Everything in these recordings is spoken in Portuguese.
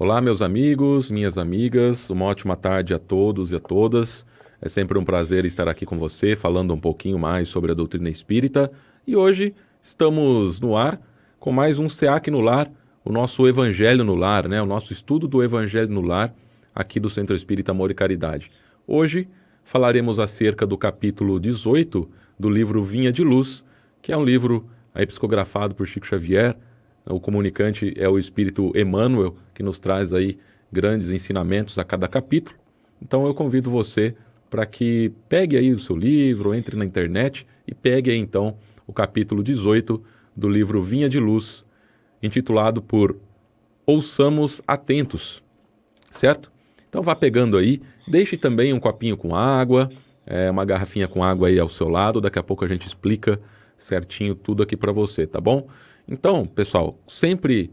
Olá, meus amigos, minhas amigas, uma ótima tarde a todos e a todas. É sempre um prazer estar aqui com você, falando um pouquinho mais sobre a doutrina espírita. E hoje estamos no ar com mais um SEAC no Lar, o nosso Evangelho no Lar, né? O nosso estudo do Evangelho no Lar, aqui do Centro Espírita Amor e Caridade. Hoje falaremos acerca do capítulo 18 do livro Vinha de Luz, que é um livro aí psicografado por Chico Xavier. O comunicante é o Espírito Emmanuel, que nos traz aí grandes ensinamentos a cada capítulo. Então eu convido você para que pegue aí o seu livro, entre na internet e pegue aí então o capítulo 18 do livro Vinha de Luz, intitulado por Ouçamos Atentos, certo? Então vá pegando aí, deixe também um copinho com água, uma garrafinha com água aí ao seu lado, daqui a pouco a gente explica certinho tudo aqui para você, tá bom? Então, pessoal, sempre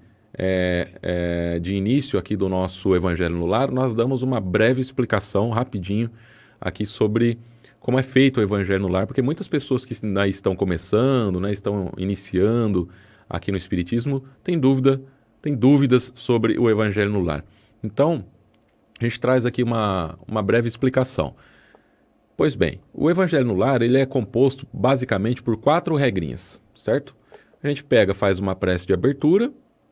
de início aqui do nosso Evangelho no Lar, nós damos uma breve explicação, rapidinho, aqui sobre como é feito o Evangelho no Lar, porque muitas pessoas que ainda estão começando, né, estão iniciando aqui no Espiritismo, têm dúvidas sobre o Evangelho no Lar. Então, a gente traz aqui uma breve explicação. Pois bem, o Evangelho no Lar ele é composto basicamente por 4 regrinhas, certo? A gente faz uma prece de abertura,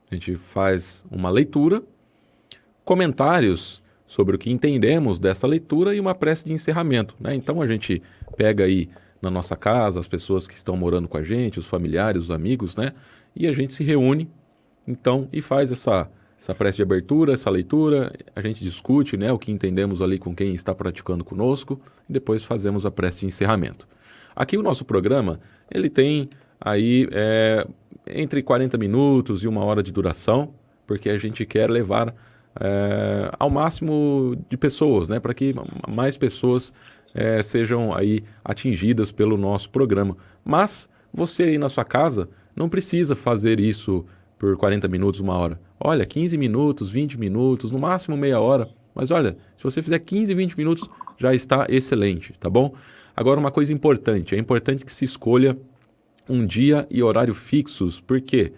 a gente faz uma leitura, comentários sobre o que entendemos dessa leitura e uma prece de encerramento, né? Então a gente pega aí na nossa casa as pessoas que estão morando com a gente, os familiares, os amigos, né? E a gente se reúne, então, e faz essa prece de abertura, essa leitura, a gente discute, né, o que entendemos ali com quem está praticando conosco e depois fazemos a prece de encerramento. Aqui o nosso programa, ele tem aí entre 40 minutos e 1 hora de duração, porque a gente quer levar ao máximo de pessoas, né, para que mais pessoas sejam aí atingidas pelo nosso programa. Mas você aí na sua casa não precisa fazer isso por 40 minutos, 1 hora. Olha, 15 minutos, 20 minutos, no máximo meia hora. Mas olha, se você fizer 15, 20 minutos, já está excelente, tá bom? Agora, uma coisa importante. É importante que se escolha um dia e horário fixos. Por quê?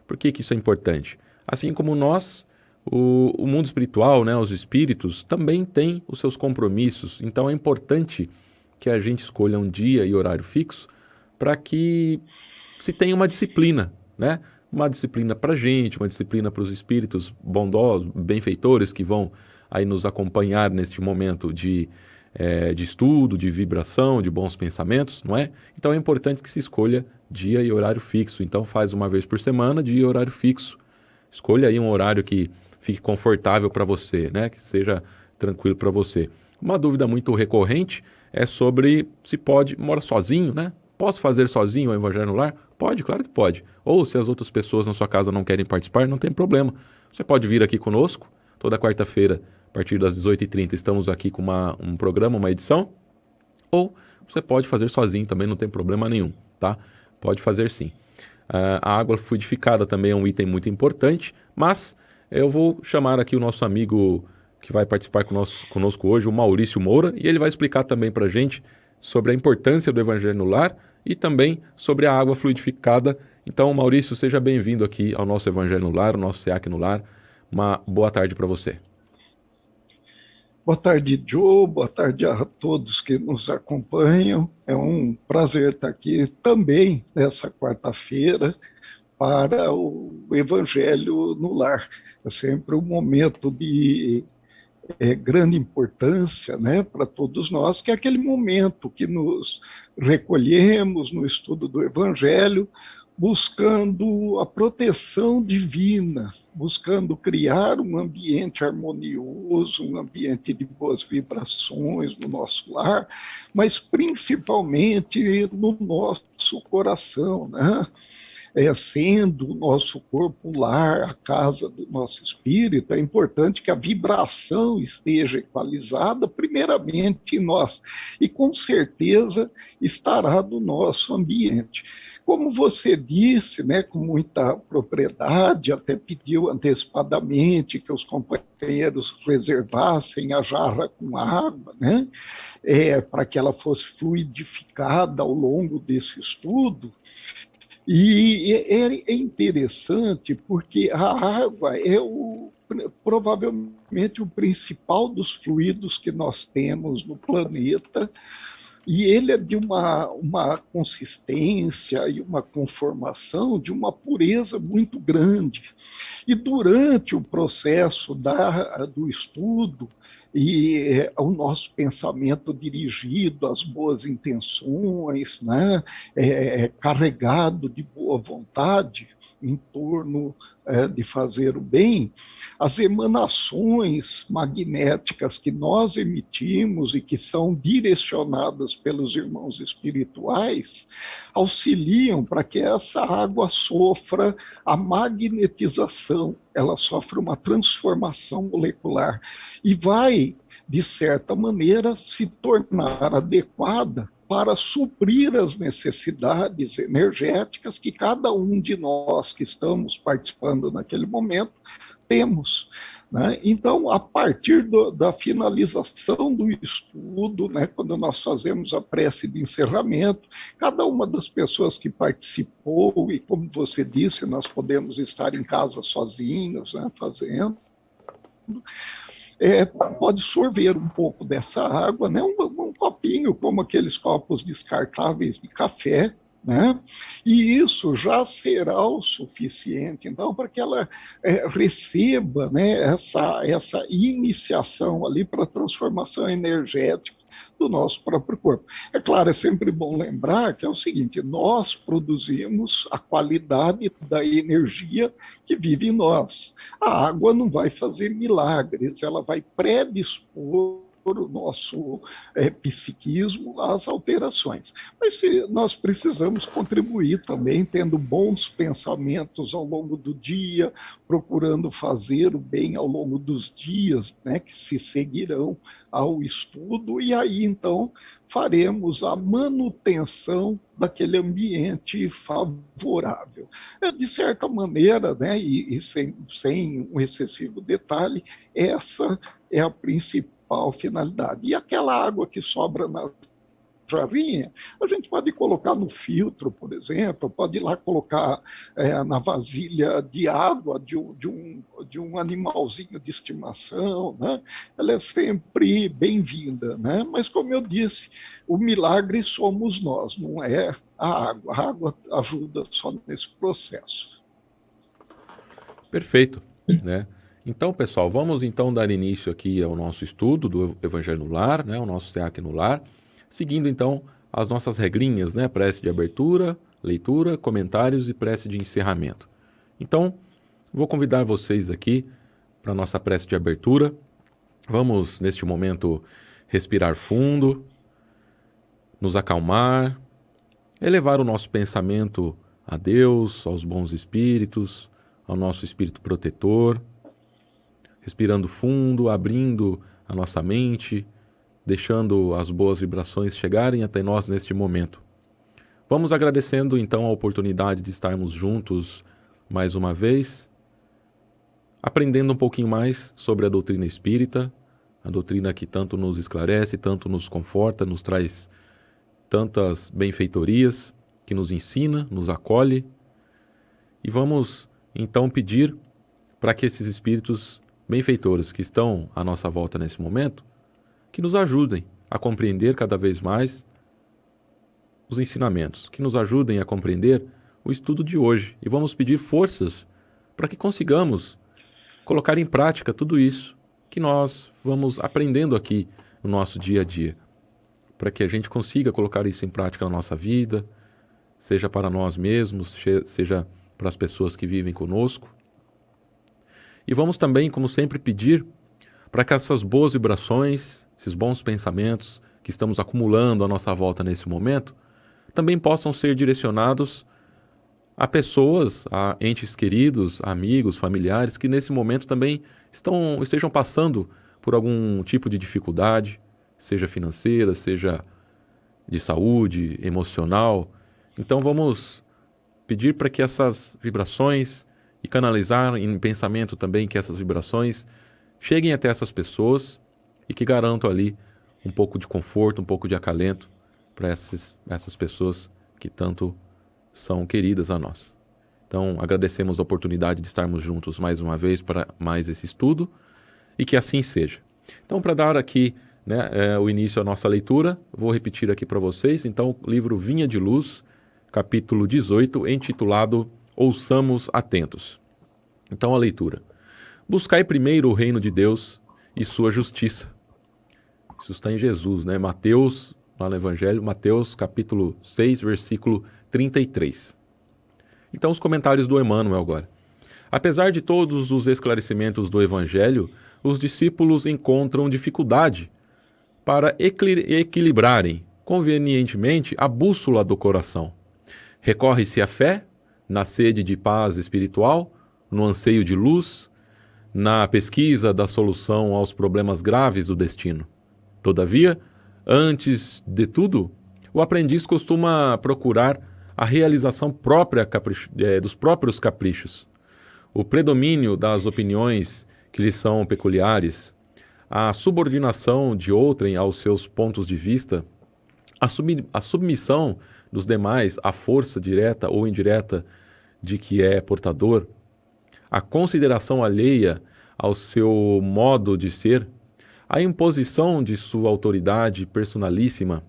Por que isso é importante? Assim como nós, o mundo espiritual, né, os espíritos, também têm os seus compromissos. Então, é importante que a gente escolha um dia e horário fixo para que se tenha uma disciplina, né? Uma disciplina para a gente, uma disciplina para os espíritos bondosos, benfeitores que vão aí nos acompanhar neste momento de estudo, de vibração, de bons pensamentos, não é? Então é importante que se escolha dia e horário fixo. Então faz uma vez por semana, dia e horário fixo. Escolha aí um horário que fique confortável para você, né? Que seja tranquilo para você. Uma dúvida muito recorrente é sobre se mora sozinho, né? Posso fazer sozinho o Evangelho no Lar? Pode, claro que pode. Ou se as outras pessoas na sua casa não querem participar, não tem problema. Você pode vir aqui conosco, toda quarta-feira, a partir das 18h30, estamos aqui com um programa, uma edição. Ou você pode fazer sozinho também, não tem problema nenhum, tá? Pode fazer sim. A água fluidificada também é um item muito importante, mas eu vou chamar aqui o nosso amigo que vai participar conosco hoje, o Maurício Moura, e ele vai explicar também para a gente sobre a importância do Evangelho no Lar e também sobre a água fluidificada. Então, Maurício, seja bem-vindo aqui ao nosso Evangelho no Lar, o nosso SEAC no Lar. Uma boa tarde para você. Boa tarde, Joe. Boa tarde a todos que nos acompanham. É um prazer estar aqui também nessa quarta-feira para o Evangelho no Lar. É sempre um momento de grande importância, né, para todos nós, que é aquele momento que nos recolhemos no estudo do Evangelho, buscando a proteção divina, buscando criar um ambiente harmonioso, um ambiente de boas vibrações no nosso lar, mas principalmente no nosso coração, né? Sendo o nosso corpo lar, a casa do nosso espírito, é importante que a vibração esteja equalizada, primeiramente em nós, e com certeza estará no nosso ambiente. Como você disse, né, com muita propriedade, até pediu antecipadamente que os companheiros reservassem a jarra com água, né, para que ela fosse fluidificada ao longo desse estudo. E é interessante porque a água é o provavelmente o principal dos fluidos que nós temos no planeta, e ele é de uma consistência e uma conformação de uma pureza muito grande. E durante o processo do estudo e o nosso pensamento dirigido às boas intenções, né, carregado de boa vontade em torno de fazer o bem, as emanações magnéticas que nós emitimos e que são direcionadas pelos irmãos espirituais auxiliam para que essa água sofra a magnetização, ela sofre uma transformação molecular e vai, de certa maneira, se tornar adequada para suprir as necessidades energéticas que cada um de nós que estamos participando naquele momento temos. Né? Então, a partir da finalização do estudo, né, quando nós fazemos a prece de encerramento, cada uma das pessoas que participou, e como você disse, nós podemos estar em casa sozinhos, né, fazendo, pode sorver um pouco dessa água, né, um copinho, como aqueles copos descartáveis de café, né? E isso já será o suficiente, então, para que ela receba, né, essa iniciação ali para a transformação energética do nosso próprio corpo. É claro, é sempre bom lembrar que é o seguinte, nós produzimos a qualidade da energia que vive em nós. A água não vai fazer milagres, ela vai predispor o nosso psiquismo às alterações. Mas nós precisamos contribuir também, tendo bons pensamentos ao longo do dia, procurando fazer o bem ao longo dos dias, né, que se seguirão ao estudo, e aí, então, faremos a manutenção daquele ambiente favorável. De certa maneira, né, e sem um excessivo detalhe, essa é a principal finalidade. E aquela água que sobra na jarrinha, a gente pode colocar no filtro, por exemplo, pode ir lá colocar na vasilha de água de um animalzinho de estimação, né? Ela é sempre bem-vinda, né? Mas, como eu disse, o milagre somos nós, não é a água. A água ajuda só nesse processo. Perfeito, né? Então, pessoal, vamos então dar início aqui ao nosso estudo do Evangelho no Lar, né? O nosso SEAC no Lar, seguindo então as nossas regrinhas, né? Prece de abertura, leitura, comentários e prece de encerramento. Então, vou convidar vocês aqui para a nossa prece de abertura. Vamos, neste momento, respirar fundo, nos acalmar, elevar o nosso pensamento a Deus, aos bons espíritos, ao nosso espírito protetor, respirando fundo, abrindo a nossa mente, deixando as boas vibrações chegarem até nós neste momento. Vamos agradecendo então a oportunidade de estarmos juntos mais uma vez, aprendendo um pouquinho mais sobre a doutrina espírita, a doutrina que tanto nos esclarece, tanto nos conforta, nos traz tantas benfeitorias, que nos ensina, nos acolhe. E vamos então pedir para que esses espíritos benfeitores que estão à nossa volta nesse momento, que nos ajudem a compreender cada vez mais os ensinamentos, que nos ajudem a compreender o estudo de hoje. E vamos pedir forças para que consigamos colocar em prática tudo isso que nós vamos aprendendo aqui no nosso dia a dia, para que a gente consiga colocar isso em prática na nossa vida, seja para nós mesmos, seja para as pessoas que vivem conosco. E vamos também, como sempre, pedir para que essas boas vibrações, esses bons pensamentos que estamos acumulando à nossa volta nesse momento, também possam ser direcionados a pessoas, a entes queridos, amigos, familiares, que nesse momento também estejam passando por algum tipo de dificuldade, seja financeira, seja de saúde, emocional. Então vamos pedir para que essas vibrações e canalizar em pensamento também que essas vibrações cheguem até essas pessoas e que garantam ali um pouco de conforto, um pouco de acalento para essas pessoas que tanto são queridas a nós. Então, agradecemos a oportunidade de estarmos juntos mais uma vez para mais esse estudo e que assim seja. Então, para dar aqui o início à nossa leitura, vou repetir aqui para vocês. Então, livro Vinha de Luz, capítulo 18, intitulado Ouçamos Atentos. Então, a leitura. Buscai primeiro o reino de Deus e sua justiça. Isso está em Jesus, né? Mateus, lá no Evangelho, Mateus capítulo 6, versículo 33. Então, os comentários do Emmanuel agora. Apesar de todos os esclarecimentos do Evangelho, os discípulos encontram dificuldade para equilibrarem convenientemente a bússola do coração. Recorre-se à fé, na sede de paz espiritual, no anseio de luz, na pesquisa da solução aos problemas graves do destino. Todavia, antes de tudo, o aprendiz costuma procurar a realização própria dos próprios caprichos, o predomínio das opiniões que lhe são peculiares, a subordinação de outrem aos seus pontos de vista, a submissão dos demais à força direta ou indireta de que é portador, a consideração alheia ao seu modo de ser, a imposição de sua autoridade personalíssima,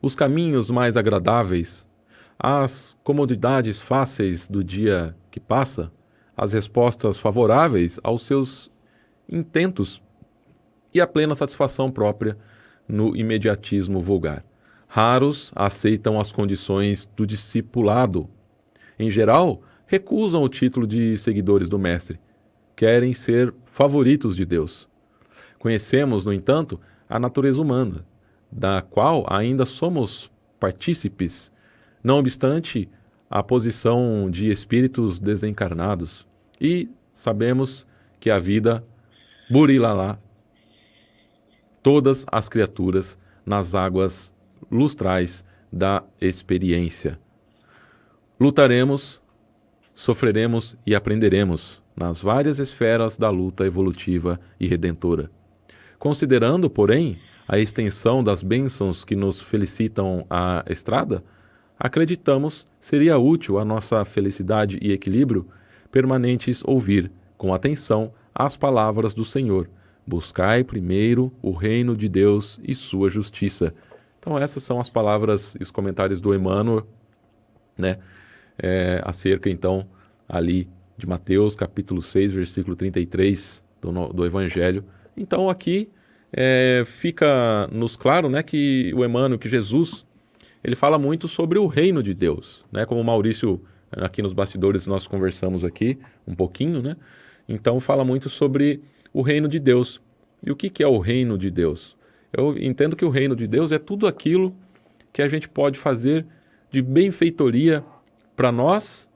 os caminhos mais agradáveis, as comodidades fáceis do dia que passa, as respostas favoráveis aos seus intentos e a plena satisfação própria no imediatismo vulgar. Raros aceitam as condições do discipulado. Em geral, recusam o título de seguidores do Mestre. Querem ser favoritos de Deus. Conhecemos, no entanto, a natureza humana, da qual ainda somos partícipes, não obstante a posição de espíritos desencarnados, e sabemos que a vida burilará todas as criaturas nas águas lustrais da experiência. Lutaremos, sofreremos e aprenderemos nas várias esferas da luta evolutiva e redentora. Considerando, porém, a extensão das bênçãos que nos felicitam a estrada, acreditamos seria útil à nossa felicidade e equilíbrio permanentes ouvir, com atenção, as palavras do Senhor. Buscai primeiro o reino de Deus e sua justiça. Então essas são as palavras e os comentários do Emmanuel, acerca então ali de Mateus capítulo 6, versículo 33 do Evangelho. Então aqui fica-nos claro que o Emmanuel, que Jesus, ele fala muito sobre o reino de Deus, como o Maurício, aqui nos bastidores nós conversamos aqui um pouquinho, Então fala muito sobre o reino de Deus. E o que é o reino de Deus? Eu entendo que o reino de Deus é tudo aquilo que a gente pode fazer de benfeitoria para nós,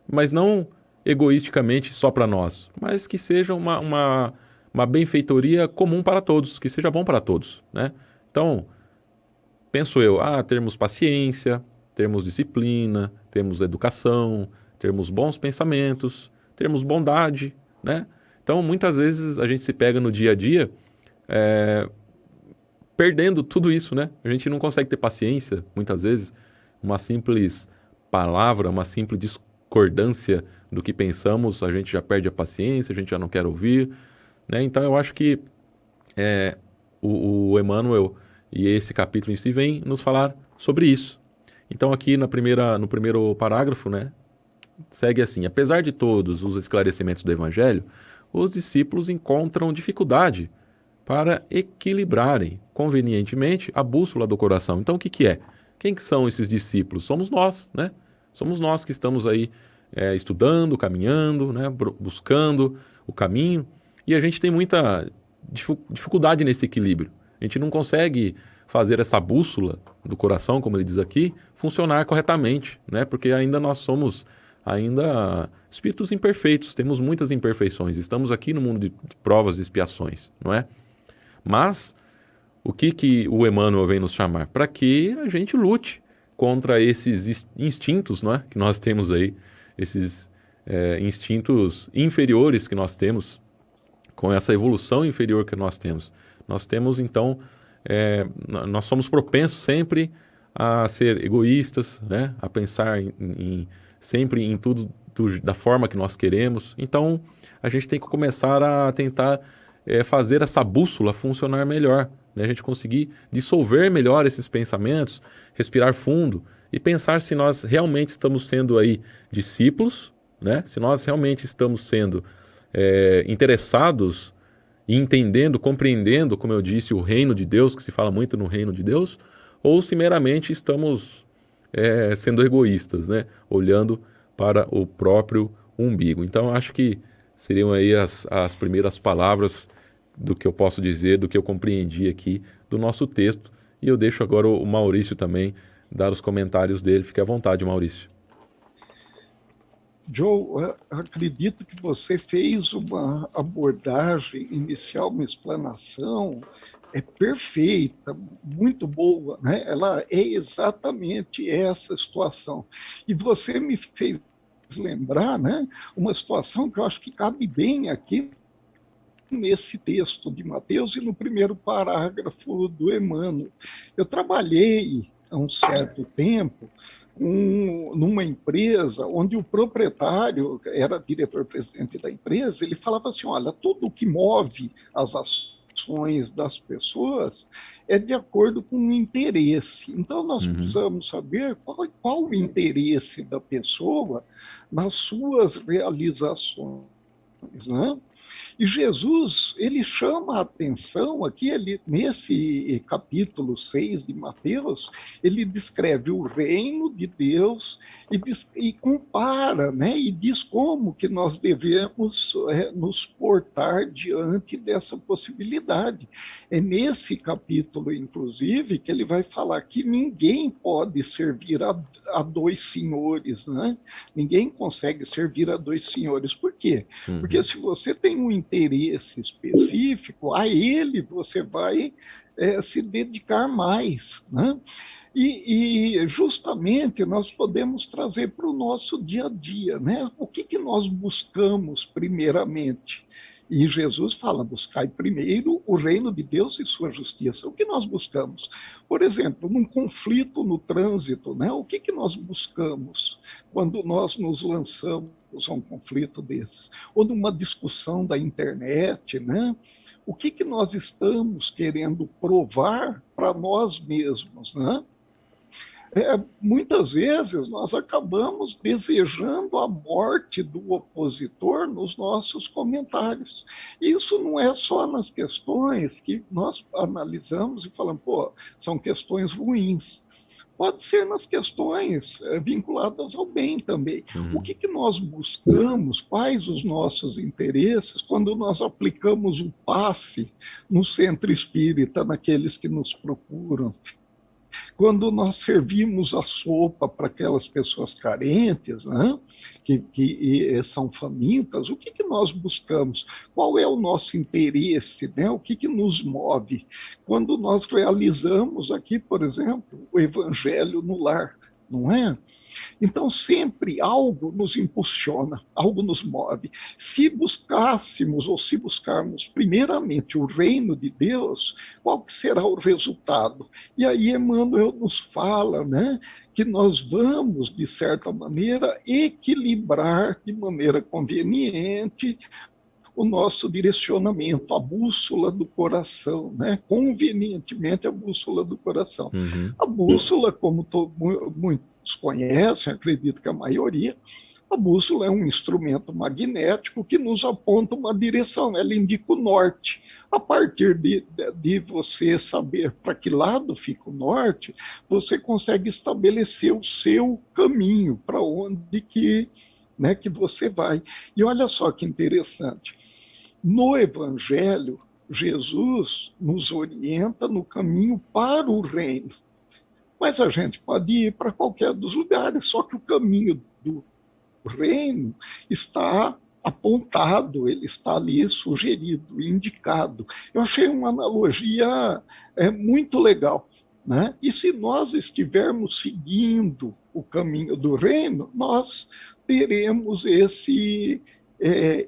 mas não egoisticamente só para nós, mas que seja uma benfeitoria comum para todos, que seja bom para todos, Então, penso eu, termos paciência, termos disciplina, termos educação, termos bons pensamentos, termos bondade, Então, muitas vezes a gente se pega no dia a dia perdendo tudo isso, A gente não consegue ter paciência, muitas vezes. Uma simples palavra, uma simples discordância do que pensamos, a gente já perde a paciência, a gente já não quer ouvir, Então, eu acho que o Emmanuel e esse capítulo em si vem nos falar sobre isso. Então, aqui no primeiro parágrafo, segue assim: apesar de todos os esclarecimentos do Evangelho, os discípulos encontram dificuldade para equilibrarem convenientemente a bússola do coração. Então, o que é? Quem que são esses discípulos? Somos nós, Somos nós que estamos aí estudando, caminhando, buscando o caminho, e a gente tem muita dificuldade nesse equilíbrio. A gente não consegue fazer essa bússola do coração, como ele diz aqui, funcionar corretamente, Porque ainda nós somos espíritos imperfeitos, temos muitas imperfeições, estamos aqui no mundo de provas e expiações, não é? Mas o que o Emmanuel vem nos chamar? Para que a gente lute contra esses instintos, que nós temos aí, esses instintos inferiores que nós temos, com essa evolução inferior que nós temos. Nós temos, então, nós somos propensos sempre a ser egoístas, a pensar sempre em tudo da forma que nós queremos. Então, a gente tem que começar a tentar fazer essa bússola funcionar melhor, né? A gente conseguir dissolver melhor esses pensamentos, respirar fundo e pensar se nós realmente estamos sendo aí discípulos, né? Se nós realmente estamos sendo interessados e entendendo, compreendendo, como eu disse, o reino de Deus, que se fala muito no reino de Deus, ou se meramente estamos sendo egoístas, né? Olhando para o próprio umbigo. Então, acho que seriam aí as primeiras palavras do que eu posso dizer, do que eu compreendi aqui do nosso texto. E eu deixo agora o Maurício também dar os comentários dele. Fique à vontade, Maurício. Joe, acredito que você fez uma abordagem inicial, uma explanação perfeita, muito boa, né? Ela é exatamente essa situação. E você me fez lembrar, né, uma situação que eu acho que cabe bem aqui nesse texto de Mateus e no primeiro parágrafo do Emmanuel. Eu trabalhei há um certo tempo numa empresa onde o proprietário era diretor-presidente da empresa. Ele falava assim: olha, tudo que move as ações das pessoas é de acordo com o interesse. Então, nós precisamos saber qual o interesse da pessoa nas suas realizações, né? E Jesus, ele chama a atenção aqui, nesse capítulo 6 de Mateus, ele descreve o reino de Deus e compara, né, e diz como que nós devemos nos portar diante dessa possibilidade. É nesse capítulo, inclusive, que ele vai falar que ninguém pode servir a dois senhores, né? Ninguém consegue servir a dois senhores. Por quê? Porque se você tem um interesse específico, a ele você vai se dedicar mais, né? E justamente nós podemos trazer para o nosso dia a dia, né? O que nós buscamos primeiramente? E Jesus fala: buscai primeiro o reino de Deus e sua justiça. O que nós buscamos? Por exemplo, num conflito no trânsito, né? O que nós buscamos quando nós nos lançamos a um conflito desses? Ou numa discussão da internet, né? O que nós estamos querendo provar para nós mesmos, né? Muitas vezes nós acabamos desejando a morte do opositor nos nossos comentários. Isso não é só nas questões que nós analisamos e falamos: pô, são questões ruins. Pode ser nas questões vinculadas ao bem também. O que nós buscamos, quais os nossos interesses, quando nós aplicamos o passe no centro espírita, naqueles que nos procuram, quando nós servimos a sopa para aquelas pessoas carentes, né, que são famintas, o que nós buscamos? Qual é o nosso interesse, né? O que nos move? Quando nós realizamos aqui, por exemplo, o Evangelho no lar, não é? Então, sempre algo nos impulsiona, algo nos move. Se buscássemos, ou se buscarmos primeiramente o reino de Deus, qual que será o resultado? E aí Emmanuel nos fala, né, que nós vamos, de certa maneira, equilibrar de maneira conveniente o nosso direcionamento, a bússola do coração, né? Convenientemente a bússola do coração. A bússola, como muitos conhecem, acredito que a maioria, a bússola é um instrumento magnético que nos aponta uma direção, ela indica o norte. A partir de você saber para que lado fica o norte, você consegue estabelecer o seu caminho, para onde que você vai. E olha só que interessante. No Evangelho, Jesus nos orienta no caminho para o reino. Mas a gente pode ir para qualquer dos lugares, só que o caminho do reino está apontado, ele está ali sugerido, indicado. Eu achei uma analogia muito legal, né? E se nós estivermos seguindo o caminho do reino, nós teremos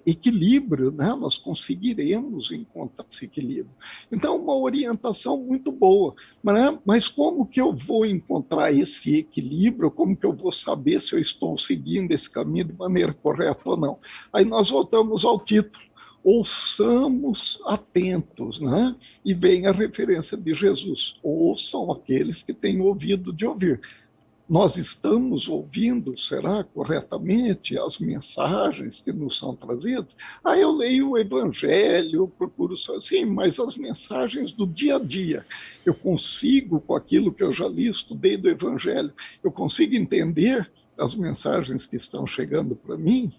equilíbrio, né? Nós conseguiremos encontrar esse equilíbrio. Então, uma orientação muito boa. Né? Mas como que eu vou encontrar esse equilíbrio? Como que eu vou saber se eu estou seguindo esse caminho de maneira correta ou não? Aí nós voltamos ao título. Ouçamos atentos, né? E vem a referência de Jesus. Ouçam aqueles que têm ouvido de ouvir. Nós estamos ouvindo, será, corretamente, as mensagens que nos são trazidas? Aí eu leio o Evangelho, procuro assim, mas as mensagens do dia a dia, eu consigo, com aquilo que eu já li, estudei do Evangelho, eu consigo entender as mensagens que estão chegando para mim?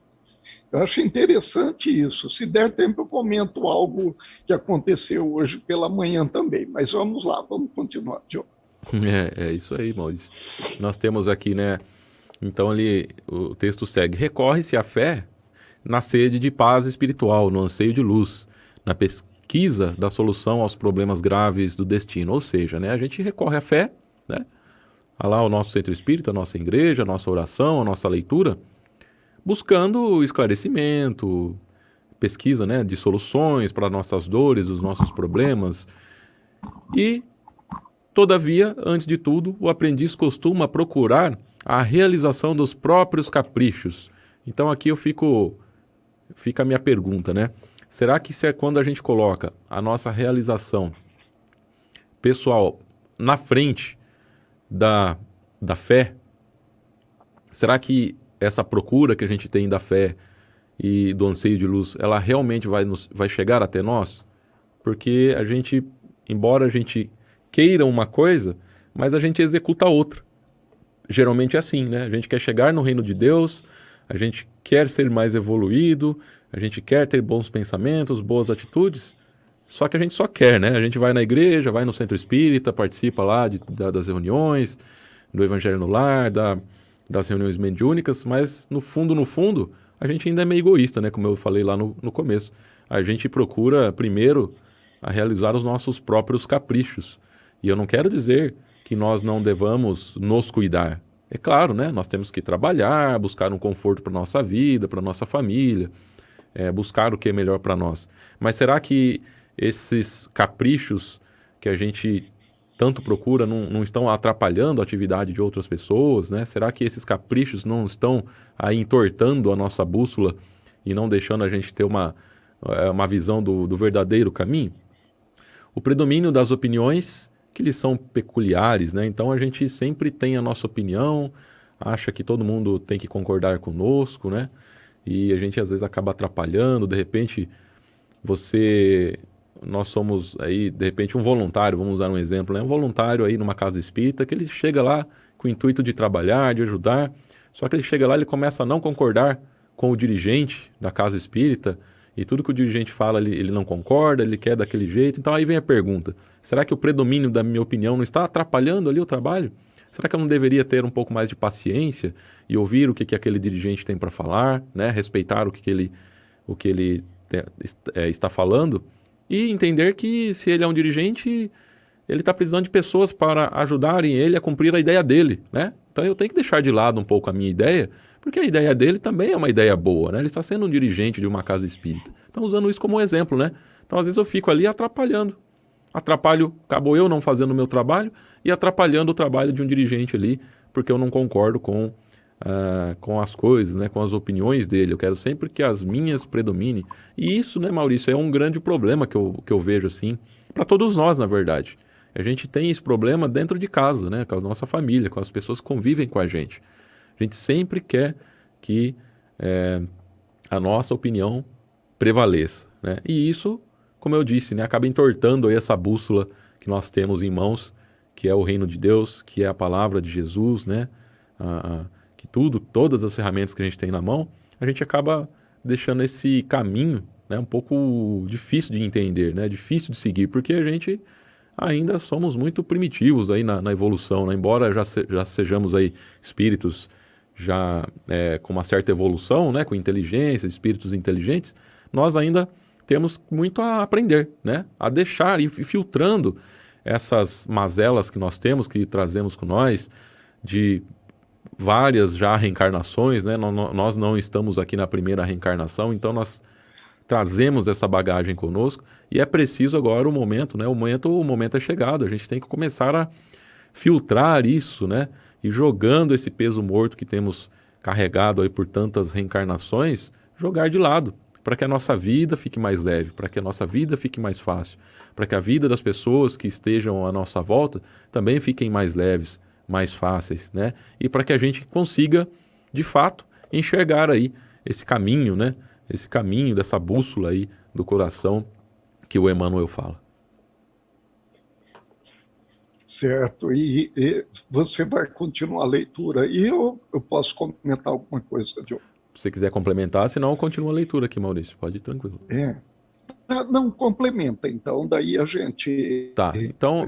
Eu acho interessante isso. Se der tempo, eu comento algo que aconteceu hoje pela manhã também. Mas vamos lá, vamos continuar, Diogo. É isso aí, Maurício. Nós temos aqui, né? Então ali o texto segue: recorre-se à fé na sede de paz espiritual, no anseio de luz, na pesquisa da solução aos problemas graves do destino. Ou seja, né, a gente recorre à fé, né? A lá o nosso centro espírita, a nossa igreja, a nossa oração, a nossa leitura, buscando esclarecimento, pesquisa, né, de soluções para nossas dores, os nossos problemas. E todavia, antes de tudo, o aprendiz costuma procurar a realização dos próprios caprichos. Então aqui fica a minha pergunta, né? Será que se é quando a gente coloca a nossa realização pessoal na frente da fé, será que essa procura que a gente tem da fé e do anseio de luz, ela realmente vai chegar até nós? Porque a gente, embora a gente queira uma coisa, mas a gente executa outra. Geralmente é assim, né? A gente quer chegar no reino de Deus, a gente quer ser mais evoluído, a gente quer ter bons pensamentos, boas atitudes, só que a gente só quer, né? A gente vai na igreja, vai no centro espírita, participa lá das reuniões, do Evangelho no Lar, das reuniões mediúnicas, mas no fundo, a gente ainda é meio egoísta, né? Como eu falei lá no começo. A gente procura primeiro a realizar os nossos próprios caprichos. E eu não quero dizer que nós não devamos nos cuidar. É claro, né? Nós temos que trabalhar, buscar um conforto para a nossa vida, para a nossa família, buscar o que é melhor para nós. Mas será que esses caprichos que a gente tanto procura não estão atrapalhando a atividade de outras pessoas, né? Será que esses caprichos não estão aí entortando a nossa bússola e não deixando a gente ter uma visão do verdadeiro caminho? O predomínio das opiniões que lhes são peculiares, né? Então a gente sempre tem a nossa opinião, acha que todo mundo tem que concordar conosco, né? E a gente às vezes acaba atrapalhando, de repente nós somos aí, de repente, um voluntário, vamos usar um exemplo, né? Um voluntário aí numa casa espírita que ele chega lá com o intuito de trabalhar, de ajudar, só que ele chega lá e ele começa a não concordar com o dirigente da casa espírita, e tudo que o dirigente fala ele não concorda, ele quer daquele jeito. Então aí vem a pergunta: será que o predomínio da minha opinião não está atrapalhando ali o trabalho? Será que eu não deveria ter um pouco mais de paciência e ouvir o que aquele dirigente tem para falar, né? Respeitar o que ele está falando e entender que se ele é um dirigente, ele está precisando de pessoas para ajudarem ele a cumprir a ideia dele, né? Então eu tenho que deixar de lado um pouco a minha ideia, porque a ideia dele também é uma ideia boa, né? Ele está sendo um dirigente de uma casa espírita. Então usando isso como um exemplo, né? Então às vezes eu fico ali atrapalhando. Acabou eu não fazendo o meu trabalho e atrapalhando o trabalho de um dirigente ali, porque eu não concordo com as coisas, né? Com as opiniões dele. Eu quero sempre que as minhas predominem. E isso, né, Maurício, é um grande problema que eu vejo assim, para todos nós, na verdade. A gente tem esse problema dentro de casa, né? Com a nossa família, com as pessoas que convivem com a gente. A gente sempre quer que a nossa opinião prevaleça, né? E isso, como eu disse, né, acaba entortando aí essa bússola que nós temos em mãos, que é o reino de Deus, que é a palavra de Jesus, né? Que todas as ferramentas que a gente tem na mão, a gente acaba deixando esse caminho, né, um pouco difícil de entender, né? Difícil de seguir, porque a gente ainda somos muito primitivos aí na evolução, né? Embora já sejamos aí espíritos já com uma certa evolução, né? Com inteligência, espíritos inteligentes, nós ainda temos muito a aprender, né? A deixar e filtrando essas mazelas que nós temos, que trazemos com nós, de várias já reencarnações, né? Nós não estamos aqui na primeira reencarnação, então nós trazemos essa bagagem conosco e é preciso agora o momento, né? O momento é chegado, a gente tem que começar a filtrar isso, né? E jogando esse peso morto que temos carregado aí por tantas reencarnações, jogar de lado, para que a nossa vida fique mais leve, para que a nossa vida fique mais fácil, para que a vida das pessoas que estejam à nossa volta também fiquem mais leves, mais fáceis, né? E para que a gente consiga, de fato, enxergar aí esse caminho, né? Esse caminho dessa bússola aí do coração que o Emmanuel fala. Certo, e você vai continuar a leitura e eu posso comentar alguma coisa, Diogo? Se você quiser complementar, senão continua a leitura aqui, Maurício. Pode ir tranquilo. Não, complementa, então, daí a gente... Tá, então,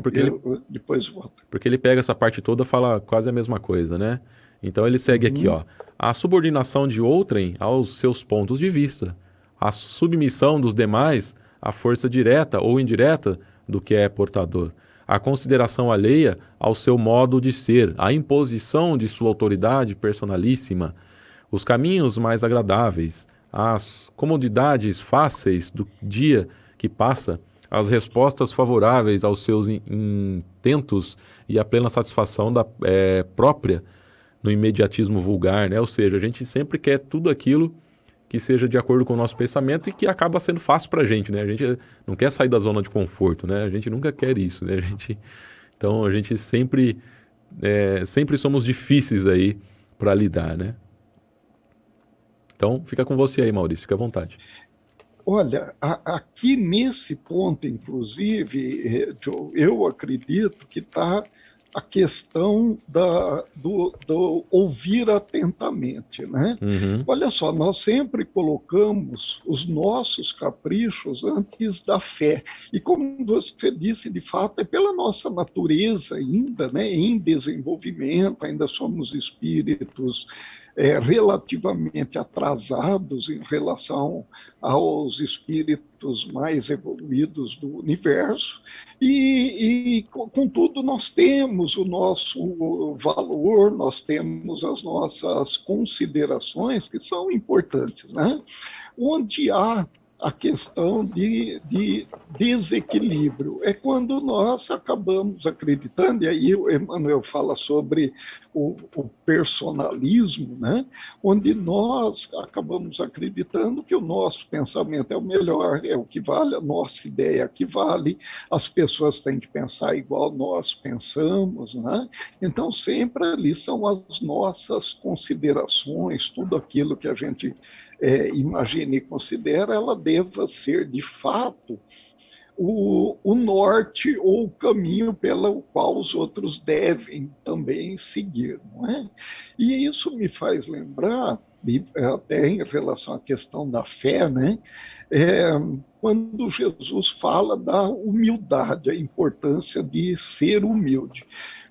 depois volta. Porque ele pega essa parte toda e fala quase a mesma coisa, né? Então ele segue aqui, ó. A subordinação de outrem aos seus pontos de vista, a submissão dos demais à força direta ou indireta do que é portador, a consideração alheia ao seu modo de ser, a imposição de sua autoridade personalíssima, os caminhos mais agradáveis, as comodidades fáceis do dia que passa, as respostas favoráveis aos seus intentos e a plena satisfação própria no imediatismo vulgar, né? Ou seja, a gente sempre quer tudo aquilo que seja de acordo com o nosso pensamento e que acaba sendo fácil para a gente, né? A gente não quer sair da zona de conforto, né? A gente nunca quer isso, né? Então a gente sempre somos difíceis aí para lidar, né? Então fica com você aí, Maurício, fica à vontade. Olha, aqui nesse ponto, inclusive, Joe, eu acredito que está a questão do ouvir atentamente, né? Uhum. Olha só, nós sempre colocamos os nossos caprichos antes da fé. E como você disse, de fato, é pela nossa natureza ainda, né, em desenvolvimento, ainda somos espíritos relativamente atrasados em relação aos espíritos mais evoluídos do universo, e contudo, nós temos o nosso valor, nós temos as nossas considerações que são importantes, né? Onde há a questão de desequilíbrio. É quando nós acabamos acreditando, e aí o Emmanuel fala sobre o personalismo, né? Onde nós acabamos acreditando que o nosso pensamento é o melhor, é o que vale, a nossa ideia é a que vale, as pessoas têm que pensar igual nós pensamos, né? Então, sempre ali são as nossas considerações, tudo aquilo que a gente imagina e considera, ela deva ser, de fato, o norte ou o caminho pelo qual os outros devem também seguir, não é? E isso me faz lembrar, até em relação à questão da fé, né? Quando Jesus fala da humildade, a importância de ser humilde.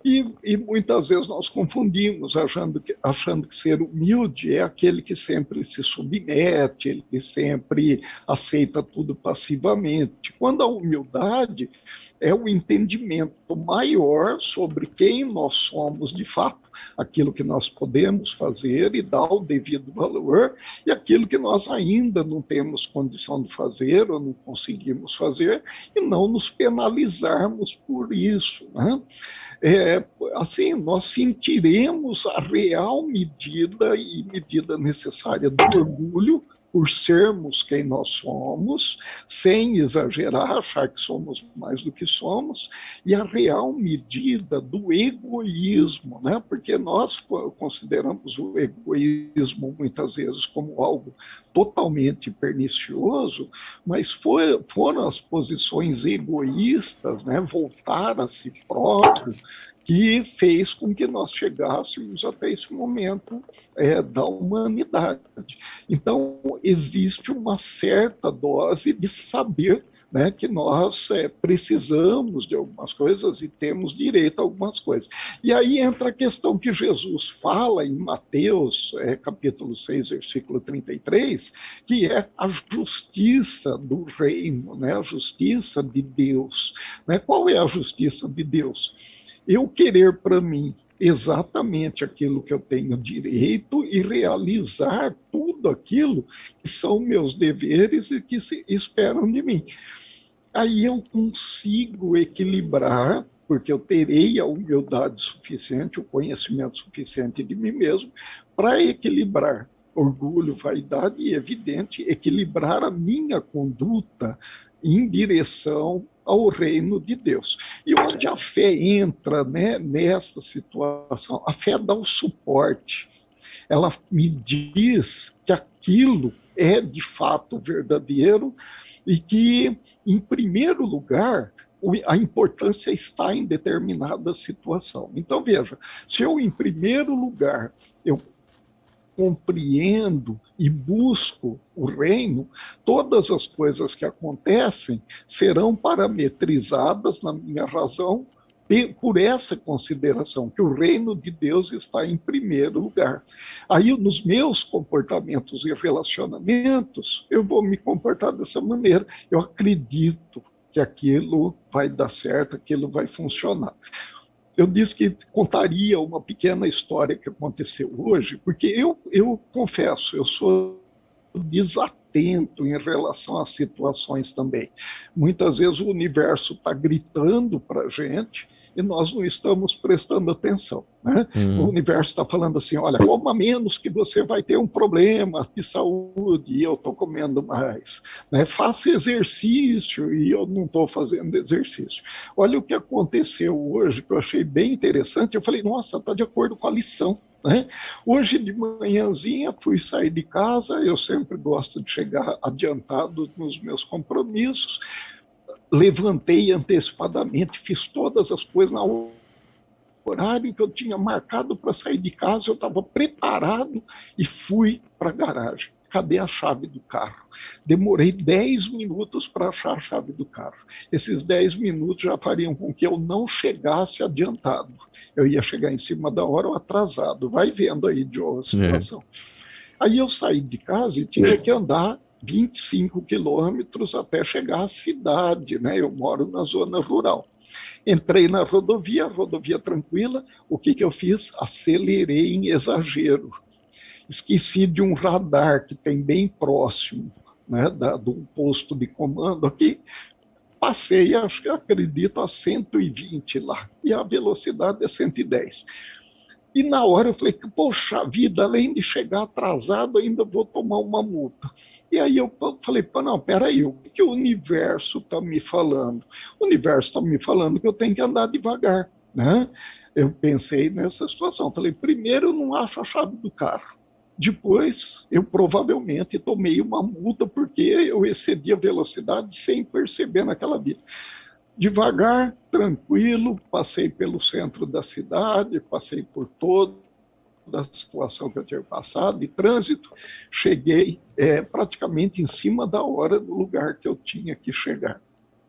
E muitas vezes nós confundimos, achando que ser humilde é aquele que sempre se submete, ele que sempre aceita tudo passivamente. Quando a humildade é o entendimento maior sobre quem nós somos de fato, aquilo que nós podemos fazer e dar o devido valor, e aquilo que nós ainda não temos condição de fazer ou não conseguimos fazer, e não nos penalizarmos por isso, né? Assim, nós sentiremos a real medida necessária do orgulho por sermos quem nós somos, sem exagerar, achar que somos mais do que somos, e a real medida do egoísmo, né? Porque nós consideramos o egoísmo muitas vezes como algo totalmente pernicioso, mas foram as posições egoístas, né? Voltar a si próprio, que fez com que nós chegássemos até esse momento da humanidade. Então, existe uma certa dose de saber, né, que nós precisamos de algumas coisas e temos direito a algumas coisas. E aí entra a questão que Jesus fala em Mateus, capítulo 6, versículo 33, que é a justiça do reino, né, a justiça de Deus. Né? Qual é a justiça de Deus? Eu querer para mim exatamente aquilo que eu tenho direito e realizar tudo aquilo que são meus deveres e que se esperam de mim. Aí eu consigo equilibrar, porque eu terei a humildade suficiente, o conhecimento suficiente de mim mesmo, para equilibrar orgulho, vaidade e, evidente, equilibrar a minha conduta em direção ao reino de Deus. E onde a fé entra, né, nessa situação, a fé dá o suporte. Ela me diz que aquilo é de fato verdadeiro e que, em primeiro lugar, a importância está em determinada situação. Então, veja, se eu, em primeiro lugar, eu compreendo e busco o reino, todas as coisas que acontecem serão parametrizadas na minha razão por essa consideração, que o reino de Deus está em primeiro lugar. Aí, nos meus comportamentos e relacionamentos, eu vou me comportar dessa maneira. Eu acredito que aquilo vai dar certo, aquilo vai funcionar. Eu disse que contaria uma pequena história que aconteceu hoje, porque eu confesso, eu sou desatento em relação às situações também. Muitas vezes o universo está gritando para a gente e nós não estamos prestando atenção, né? O universo está falando assim, olha, coma menos que você vai ter um problema de saúde e eu estou comendo mais, né? Faça exercício e eu não estou fazendo exercício. Olha o que aconteceu hoje, que eu achei bem interessante, eu falei, nossa, está de acordo com a lição, né? Hoje de manhãzinha fui sair de casa, eu sempre gosto de chegar adiantado nos meus compromissos, levantei antecipadamente, fiz todas as coisas no horário que eu tinha marcado para sair de casa, eu estava preparado e fui para a garagem. Cadê a chave do carro? Demorei 10 minutos para achar a chave do carro. Esses 10 minutos já fariam com que eu não chegasse adiantado. Eu ia chegar em cima da hora ou atrasado. Vai vendo aí, Joe, a situação. Aí eu saí de casa e tinha que andar 25 quilômetros até chegar à cidade, né? Eu moro na zona rural. Entrei na rodovia tranquila, o que eu fiz? Acelerei em exagero. Esqueci de um radar que tem bem próximo, né, do posto de comando aqui. Passei, acredito, a 120 lá, e a velocidade é 110. E na hora eu falei, poxa vida, além de chegar atrasado, ainda vou tomar uma multa. E aí eu falei, não, peraí, o que o universo está me falando? O universo está me falando que eu tenho que andar devagar, né? Eu pensei nessa situação. Falei, primeiro eu não acho a chave do carro. Depois, eu provavelmente tomei uma multa porque eu excedi a velocidade sem perceber naquela vida. Devagar, tranquilo, passei pelo centro da cidade, passei por toda a situação que eu tinha passado, de trânsito, cheguei praticamente em cima da hora do lugar que eu tinha que chegar,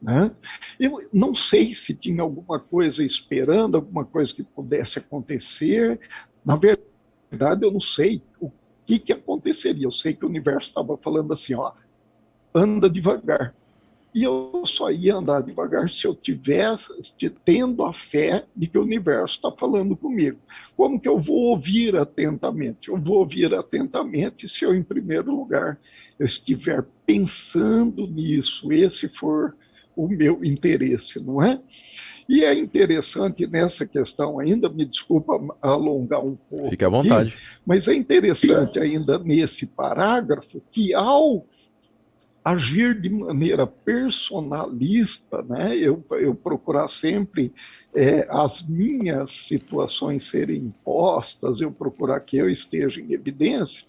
né? Eu não sei se tinha alguma coisa esperando, alguma coisa que pudesse acontecer. Na verdade, eu não sei o que aconteceria. Eu sei que o universo estava falando assim, ó, anda devagar. E eu só ia andar devagar se eu tivesse tendo a fé de que o universo está falando comigo. Como que eu vou ouvir atentamente? Eu vou ouvir atentamente se eu, em primeiro lugar, eu estiver pensando nisso, esse for o meu interesse, não é? E é interessante nessa questão ainda, me desculpa alongar um pouco. Fique à vontade. Aqui, mas é interessante ainda nesse parágrafo que ao agir de maneira personalista, né? Eu procurar sempre as minhas situações serem impostas, eu procurar que eu esteja em evidência,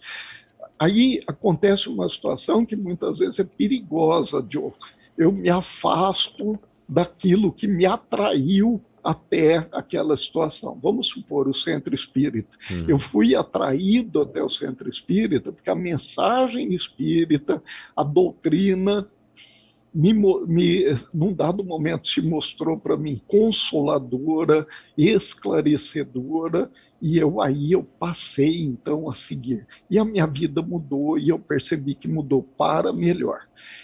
aí acontece uma situação que muitas vezes é perigosa, Joe. Eu me afasto daquilo que me atraiu até aquela situação. Vamos supor o centro espírita. Eu fui atraído até o centro espírita porque a mensagem espírita, a doutrina, num dado momento se mostrou para mim consoladora, esclarecedora, e aí eu passei então a seguir. E a minha vida mudou e eu percebi que mudou para melhor.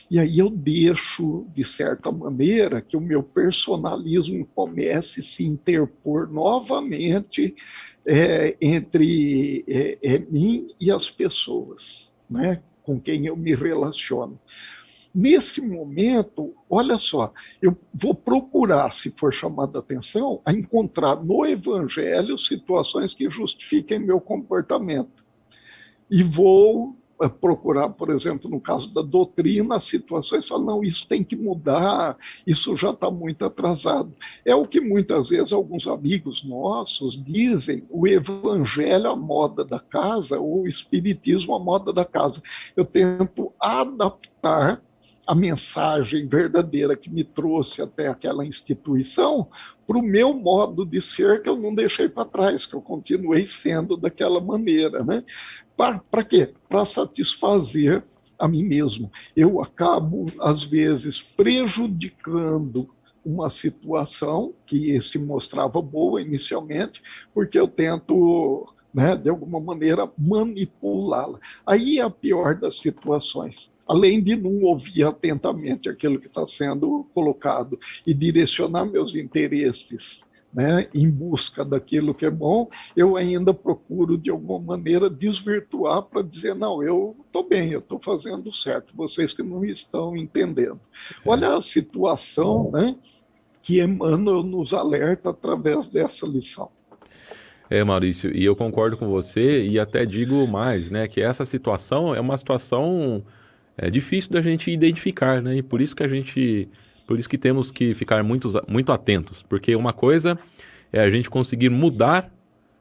E aí eu deixo, de certa maneira, que o meu personalismo comece a se interpor novamente entre mim e as pessoas, né, com quem eu me relaciono. Nesse momento, olha só, eu vou procurar, se for chamada a atenção, a encontrar no Evangelho situações que justifiquem meu comportamento. E vou procurar, por exemplo, no caso da doutrina, situações que falam, não, isso tem que mudar, isso já está muito atrasado. É o que muitas vezes alguns amigos nossos dizem, o Evangelho à moda da casa, ou o Espiritismo à moda da casa. Eu tento adaptar a mensagem verdadeira que me trouxe até aquela instituição para o meu modo de ser, que eu não deixei para trás, que eu continuei sendo daquela maneira, né? Para quê? Para satisfazer a mim mesmo. Eu acabo, às vezes, prejudicando uma situação que se mostrava boa inicialmente, porque eu tento, né, de alguma maneira, manipulá-la. Aí é a pior das situações. Além de não ouvir atentamente aquilo que está sendo colocado e direcionar meus interesses, né, em busca daquilo que é bom, eu ainda procuro, de alguma maneira, desvirtuar para dizer, não, eu estou bem, eu estou fazendo certo, vocês que não estão entendendo. Olha a situação, né, que Emmanuel nos alerta através dessa lição. Maurício, e eu concordo com você e até digo mais, né, que essa situação é uma situação difícil da gente identificar, né, e por isso que temos que ficar muito atentos, porque uma coisa é a gente conseguir mudar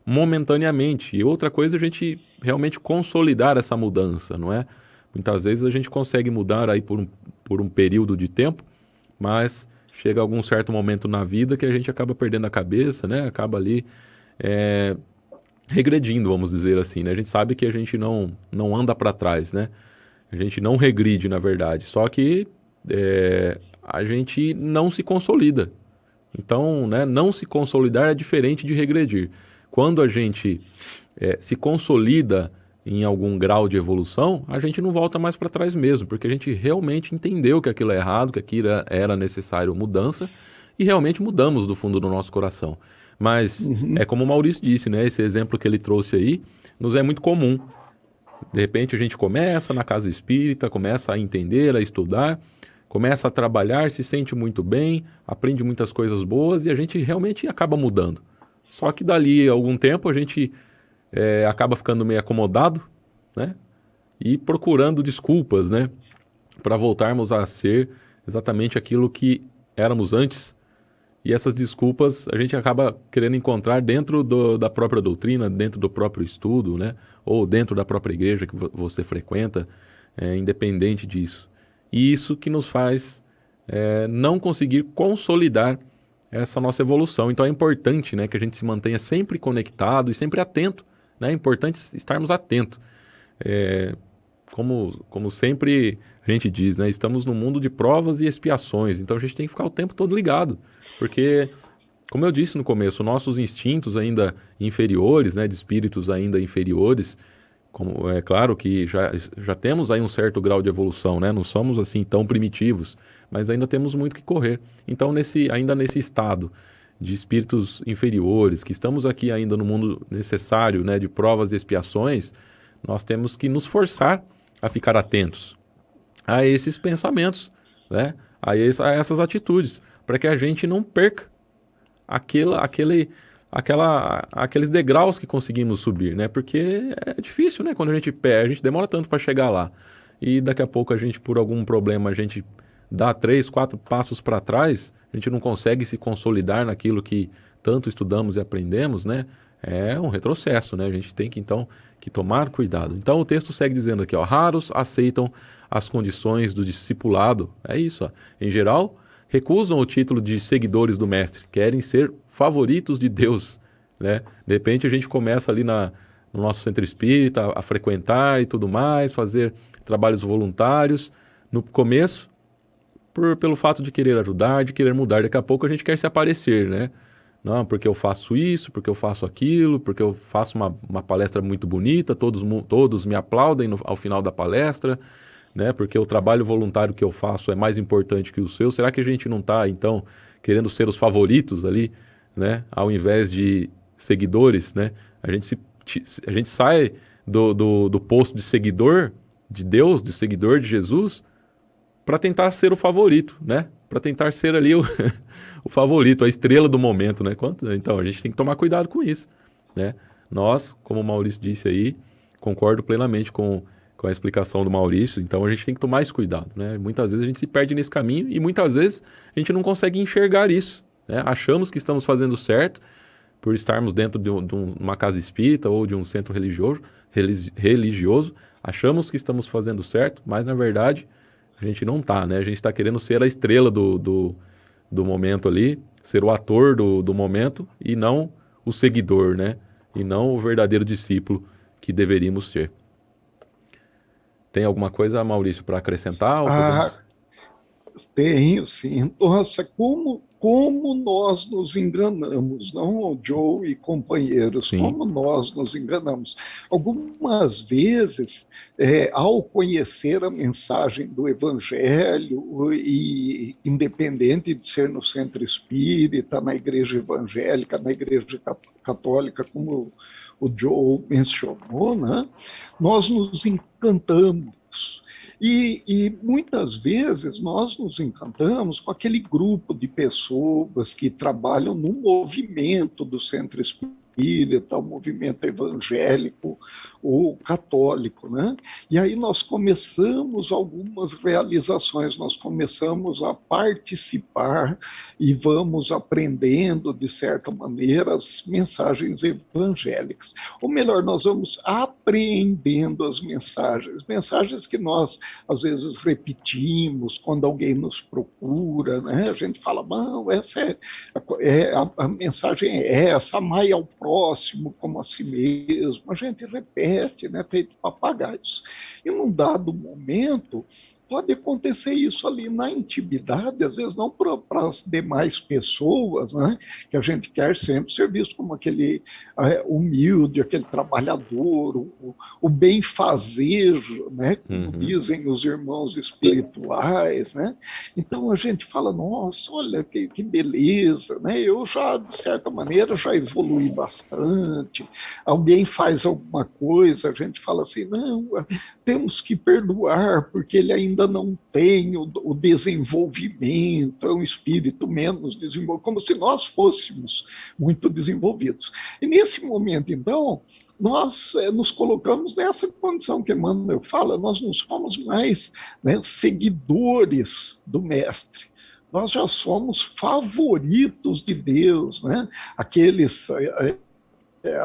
momentaneamente e outra coisa é a gente realmente consolidar essa mudança, não é? Muitas vezes a gente consegue mudar aí por um período de tempo, mas chega algum certo momento na vida que a gente acaba perdendo a cabeça, né? Acaba ali regredindo, vamos dizer assim, né? A gente sabe que a gente não anda para trás, né? A gente não regride, na verdade, só que a gente não se consolida. Então, né, não se consolidar é diferente de regredir. Quando a gente se consolida em algum grau de evolução, a gente não volta mais para trás mesmo, porque a gente realmente entendeu que aquilo é errado, que aquilo era necessário mudança, e realmente mudamos do fundo do nosso coração. Mas é como o Maurício disse, né, esse exemplo que ele trouxe aí, nos é muito comum. De repente a gente começa na casa espírita, começa a entender, a estudar, começa a trabalhar, se sente muito bem, aprende muitas coisas boas e a gente realmente acaba mudando. Só que dali a algum tempo a gente acaba ficando meio acomodado, né? E procurando desculpas, né? Para voltarmos a ser exatamente aquilo que éramos antes. E essas desculpas a gente acaba querendo encontrar dentro da própria doutrina, dentro do próprio estudo, né? Ou dentro da própria igreja que você frequenta, independente disso. E isso que nos faz não conseguir consolidar essa nossa evolução. Então é importante, né, que a gente se mantenha sempre conectado e sempre atento, né? É importante estarmos atentos. Como sempre a gente diz, né? Estamos num mundo de provas e expiações, então a gente tem que ficar o tempo todo ligado. Porque, como eu disse no começo, nossos instintos ainda inferiores, né, de espíritos ainda inferiores, como é claro que já temos aí um certo grau de evolução, né? Não somos assim tão primitivos, mas ainda temos muito que correr. Então, ainda nesse estado de espíritos inferiores, que estamos aqui ainda no mundo necessário, né, de provas e expiações, nós temos que nos forçar a ficar atentos a esses pensamentos, né? A essas atitudes, para que a gente não perca aqueles degraus que conseguimos subir, né? Porque é difícil, né? Quando a gente perde, a gente demora tanto para chegar lá. E daqui a pouco a gente, por algum problema, a gente dá 3, 4 passos para trás, a gente não consegue se consolidar naquilo que tanto estudamos e aprendemos, né? É um retrocesso, né? A gente tem que, então, tomar cuidado. Então, o texto segue dizendo aqui, ó, raros aceitam as condições do discipulado. É isso, ó. Em geral, recusam o título de seguidores do mestre, querem ser favoritos de Deus, né? De repente a gente começa ali no nosso centro espírita a frequentar e tudo mais, fazer trabalhos voluntários. No começo, pelo fato de querer ajudar, de querer mudar. Daqui a pouco a gente quer se aparecer, né? Não, porque eu faço isso, porque eu faço aquilo, porque eu faço uma palestra muito bonita, todos me aplaudem ao final da palestra, né? Porque o trabalho voluntário que eu faço é mais importante que o seu. Será que a gente não está, então, querendo ser os favoritos ali, né? Ao invés de seguidores, né? A gente sai do posto de seguidor de Deus, de seguidor de Jesus, para tentar ser o favorito, né? Para tentar ser ali o favorito, a estrela do momento, né? Então, a gente tem que tomar cuidado com isso, né? Nós, como o Maurício disse aí, concordo plenamente com a explicação do Maurício, então a gente tem que tomar esse cuidado, né? Muitas vezes a gente se perde nesse caminho e muitas vezes a gente não consegue enxergar isso, né? Achamos que estamos fazendo certo por estarmos dentro de uma casa espírita ou de um centro religioso, achamos que estamos fazendo certo, mas na verdade a gente não está, né? A gente está querendo ser a estrela do momento ali, ser o ator do momento e não o seguidor, né? E não o verdadeiro discípulo que deveríamos ser. Tem alguma coisa, Maurício, para acrescentar? Ou podemos... Tenho, sim. Nossa, como nós nos enganamos, não, Joe e companheiros, Sim. como nós nos enganamos. Algumas vezes, ao conhecer a mensagem do Evangelho, e independente de ser no centro espírita, na igreja evangélica, na igreja católica, como o Joe mencionou, né, nós nos encantamos. E muitas vezes nós nos encantamos com aquele grupo de pessoas que trabalham no movimento do centro espírita, o movimento evangélico ou católico, né? E aí nós começamos algumas realizações, nós começamos a participar e vamos aprendendo, de certa maneira, as mensagens evangélicas. Ou melhor, nós vamos apreendendo as mensagens que nós, às vezes, repetimos quando alguém nos procura, né? A gente fala, não, essa a mensagem é essa, amai ao próximo como a si mesmo. A gente repete, né? Feito papagaios. E num dado momento, pode acontecer isso ali na intimidade, às vezes não para as demais pessoas, né? Que a gente quer sempre ser visto como aquele humilde, aquele trabalhador, o bem-fazejo, né? Como dizem os irmãos espirituais, né? Então a gente fala, nossa, olha que beleza, né? Eu já, de certa maneira, já evolui bastante. Alguém faz alguma coisa, a gente fala assim, não, temos que perdoar, porque ele ainda não tem o desenvolvimento, é um espírito menos desenvolvido, como se nós fôssemos muito desenvolvidos. E nesse momento, então, nós nos colocamos nessa condição que Emmanuel fala, nós não somos mais, né, seguidores do Mestre. Nós já somos favoritos de Deus, né? Aqueles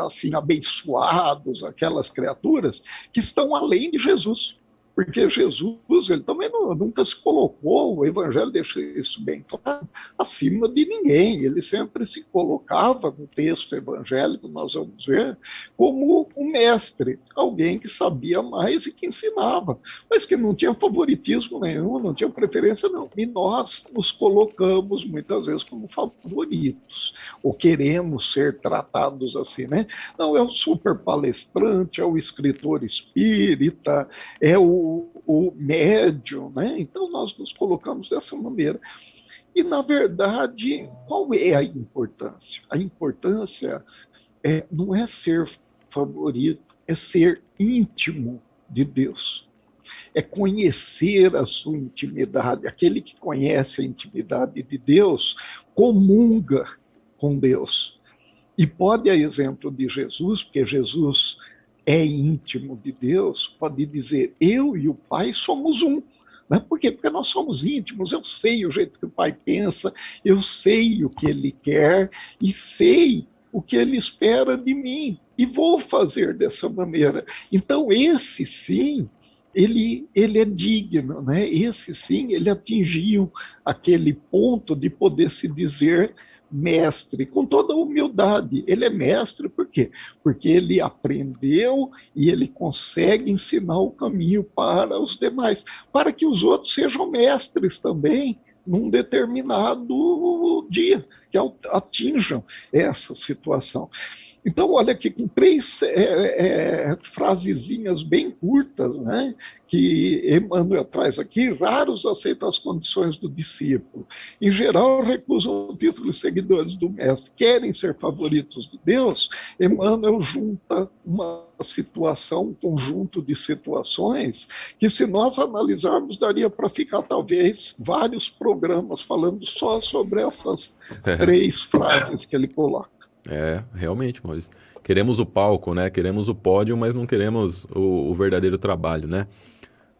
assim, abençoados, aquelas criaturas que estão além de Jesus. Porque Jesus, ele também nunca se colocou, o Evangelho deixa isso bem claro, acima de ninguém. Ele sempre se colocava no texto evangélico, nós vamos ver, como um mestre, alguém que sabia mais e que ensinava, mas que não tinha favoritismo nenhum, não tinha preferência não. E nós nos colocamos muitas vezes como favoritos, ou queremos ser tratados assim, né? Não, é o super palestrante, é o escritor espírita, é o médium, né? Então nós nos colocamos dessa maneira. E, na verdade, qual é a importância? A importância não é ser favorito, é ser íntimo de Deus. É conhecer a sua intimidade. Aquele que conhece a intimidade de Deus comunga com Deus. E pode, a exemplo de Jesus, porque Jesus é íntimo de Deus, pode dizer, eu e o Pai somos um. Né? Por quê? Porque nós somos íntimos, eu sei o jeito que o Pai pensa, eu sei o que Ele quer e sei o que Ele espera de mim e vou fazer dessa maneira. Então, esse sim, ele é digno, né? Esse sim, ele atingiu aquele ponto de poder se dizer mestre, com toda a humildade. Ele é mestre por quê? Porque ele aprendeu e ele consegue ensinar o caminho para os demais, para que os outros sejam mestres também num determinado dia, que atinjam essa situação. Então, olha aqui, com três frasezinhas bem curtas, né, que Emmanuel traz aqui: raros aceitam as condições do discípulo. Em geral, recusam o título de seguidores do mestre. Querem ser favoritos de Deus? Emmanuel junta uma situação, um conjunto de situações que, se nós analisarmos, daria para ficar, talvez, vários programas falando só sobre essas três frases que ele coloca. Realmente, Maurício. Queremos o palco, né? Queremos o pódio, mas não queremos o verdadeiro trabalho, né?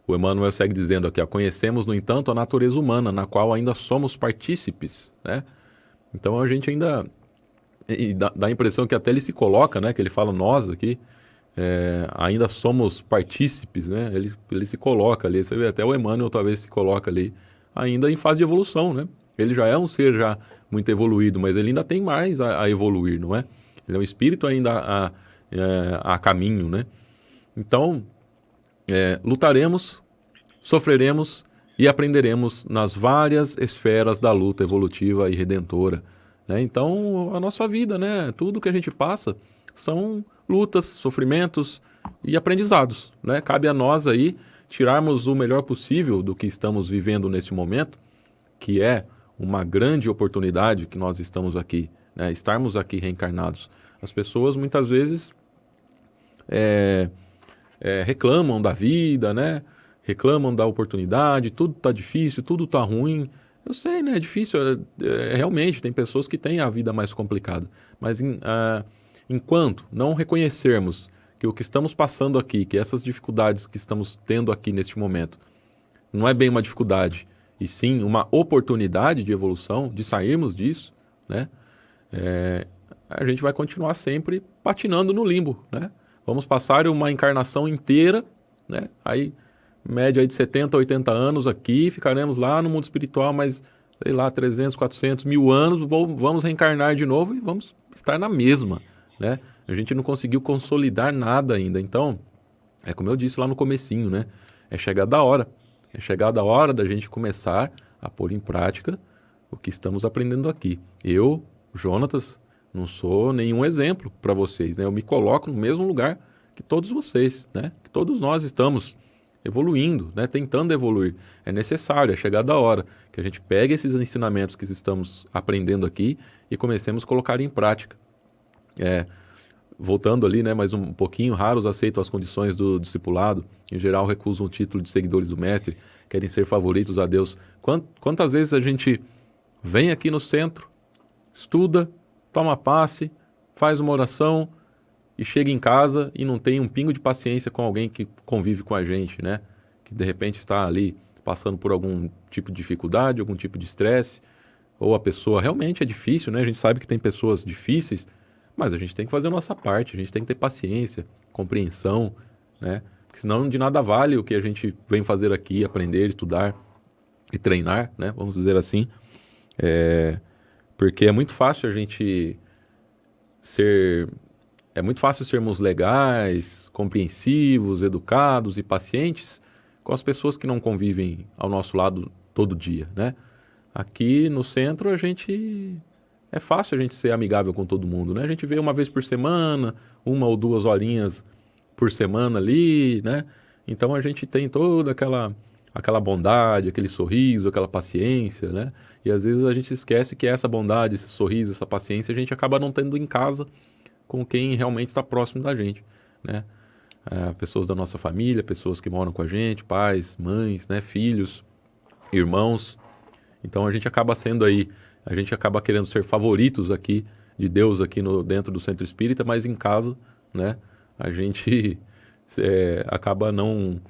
O Emmanuel segue dizendo aqui, ó: conhecemos, no entanto, a natureza humana, na qual ainda somos partícipes, né? Então a gente ainda... E dá a impressão que até ele se coloca, né? Que ele fala nós aqui, ainda somos partícipes, né? Ele se coloca ali, você vê, até o Emmanuel talvez se coloca ali, ainda em fase de evolução, né? Ele já é um ser já muito evoluído, mas ele ainda tem mais a evoluir, não é? Ele é um espírito ainda a caminho, né? Então, lutaremos, sofreremos e aprenderemos nas várias esferas da luta evolutiva e redentora, né? Então, a nossa vida, né? Tudo que a gente passa são lutas, sofrimentos e aprendizados, né? Cabe a nós aí tirarmos o melhor possível do que estamos vivendo neste momento, que é uma grande oportunidade que nós estamos aqui, né? Estarmos aqui reencarnados. As pessoas muitas vezes reclamam da vida, né? Reclamam da oportunidade, tudo está difícil, tudo está ruim. Eu sei, né? É difícil, realmente, tem pessoas que têm a vida mais complicada. Mas enquanto não reconhecermos que o que estamos passando aqui, que essas dificuldades que estamos tendo aqui neste momento, não é bem uma dificuldade, e sim uma oportunidade de evolução, de sairmos disso, né? A gente vai continuar sempre patinando no limbo, né? Vamos passar uma encarnação inteira, né? Aí, média aí de 70, 80 anos aqui, ficaremos lá no mundo espiritual, mas, sei lá, 300, 400, 1000 anos, vamos reencarnar de novo e vamos estar na mesma, né? A gente não conseguiu consolidar nada ainda, então, é como eu disse lá no comecinho, né? É chegada a hora. É chegada a hora da gente começar a pôr em prática o que estamos aprendendo aqui. Eu, Jonatas, não sou nenhum exemplo para vocês, né? Eu me coloco no mesmo lugar que todos vocês, né? Que todos nós estamos evoluindo, né? Tentando evoluir. É necessário, é chegada a hora que a gente pegue esses ensinamentos que estamos aprendendo aqui e comecemos a colocar em prática. Voltando ali, né, mais um pouquinho, raros aceitam as condições do discipulado, em geral recusam o título de seguidores do mestre, querem ser favoritos a Deus. Quantas vezes a gente vem aqui no centro, estuda, toma passe, faz uma oração e chega em casa e não tem um pingo de paciência com alguém que convive com a gente, né? Que de repente está ali passando por algum tipo de dificuldade, algum tipo de estresse, ou a pessoa realmente é difícil, né? A gente sabe que tem pessoas difíceis, mas a gente tem que fazer a nossa parte, a gente tem que ter paciência, compreensão, né? Porque senão de nada vale o que a gente vem fazer aqui, aprender, estudar e treinar, né? Vamos dizer assim. Porque é muito fácil a gente ser... É muito fácil sermos legais, compreensivos, educados e pacientes com as pessoas que não convivem ao nosso lado todo dia, né? Aqui no centro é fácil a gente ser amigável com todo mundo, né? A gente vê uma vez por semana, 1 ou 2 horinhas por semana ali, né? Então a gente tem toda aquela bondade, aquele sorriso, aquela paciência, né? E às vezes a gente esquece que essa bondade, esse sorriso, essa paciência, a gente acaba não tendo em casa com quem realmente está próximo da gente, né? Pessoas da nossa família, pessoas que moram com a gente, pais, mães, né? Filhos, irmãos. Então a gente acaba querendo ser favoritos aqui de Deus aqui dentro do Centro Espírita, mas em casa, né, a gente acaba não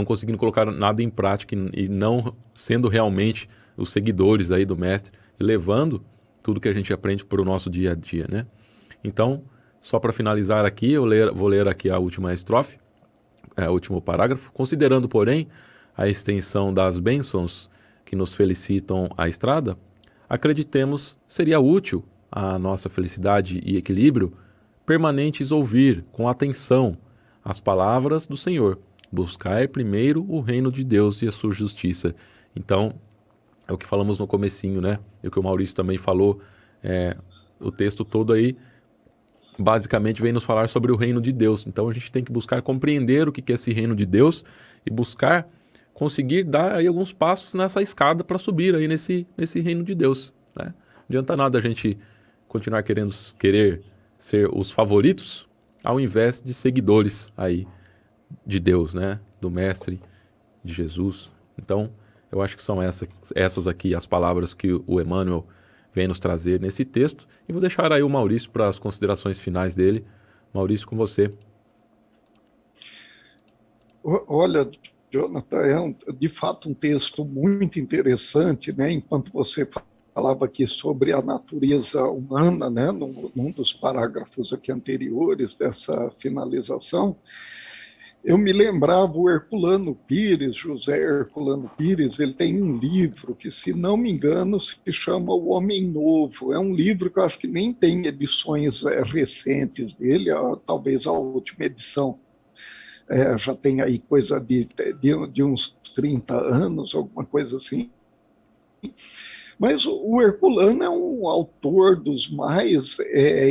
conseguindo colocar nada em prática e não sendo realmente os seguidores aí do Mestre e levando tudo que a gente aprende para o nosso dia a dia, né? Então, só para finalizar aqui, vou ler aqui a última estrofe, o último parágrafo. Considerando, porém, a extensão das bênçãos que nos felicitam a estrada, acreditemos, seria útil à nossa felicidade e equilíbrio permanentes ouvir com atenção as palavras do Senhor. Buscai primeiro o reino de Deus e a sua justiça. Então, é o que falamos no comecinho, né? E o que o Maurício também falou, o texto todo aí, basicamente vem nos falar sobre o reino de Deus. Então, a gente tem que buscar compreender o que é esse reino de Deus e buscar conseguir dar aí alguns passos nessa escada para subir aí nesse reino de Deus, né? Não adianta nada a gente continuar querer ser os favoritos ao invés de seguidores aí de Deus, né? Do Mestre, de Jesus. Então, eu acho que são essas aqui as palavras que o Emmanuel vem nos trazer nesse texto. E vou deixar aí o Maurício para as considerações finais dele. Maurício, com você. Olha, Jonathan, de fato um texto muito interessante, né? Enquanto você falava aqui sobre a natureza humana, né? Num dos parágrafos aqui anteriores dessa finalização, eu me lembrava o Herculano Pires, José Herculano Pires. Ele tem um livro que, se não me engano, se chama O Homem Novo. É um livro que eu acho que nem tem edições recentes dele, talvez a última edição já tem aí coisa de uns 30 anos, alguma coisa assim. Mas o Herculano é um autor dos mais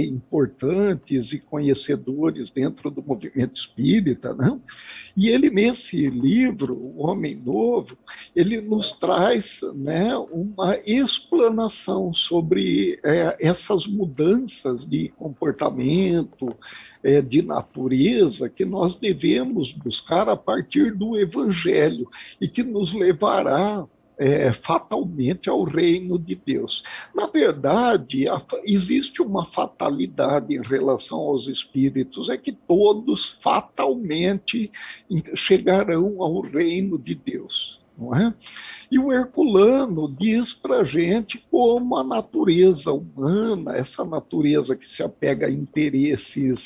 importantes e conhecedores dentro do movimento espírita, né? E ele, nesse livro, O Homem Novo, ele nos traz, né, uma explanação sobre essas mudanças de comportamento, de natureza, que nós devemos buscar a partir do Evangelho e que nos levará fatalmente ao reino de Deus. Na verdade, existe uma fatalidade em relação aos espíritos, é que todos fatalmente chegarão ao reino de Deus, não é? E o Herculano diz para a gente como a natureza humana, essa natureza que se apega a interesses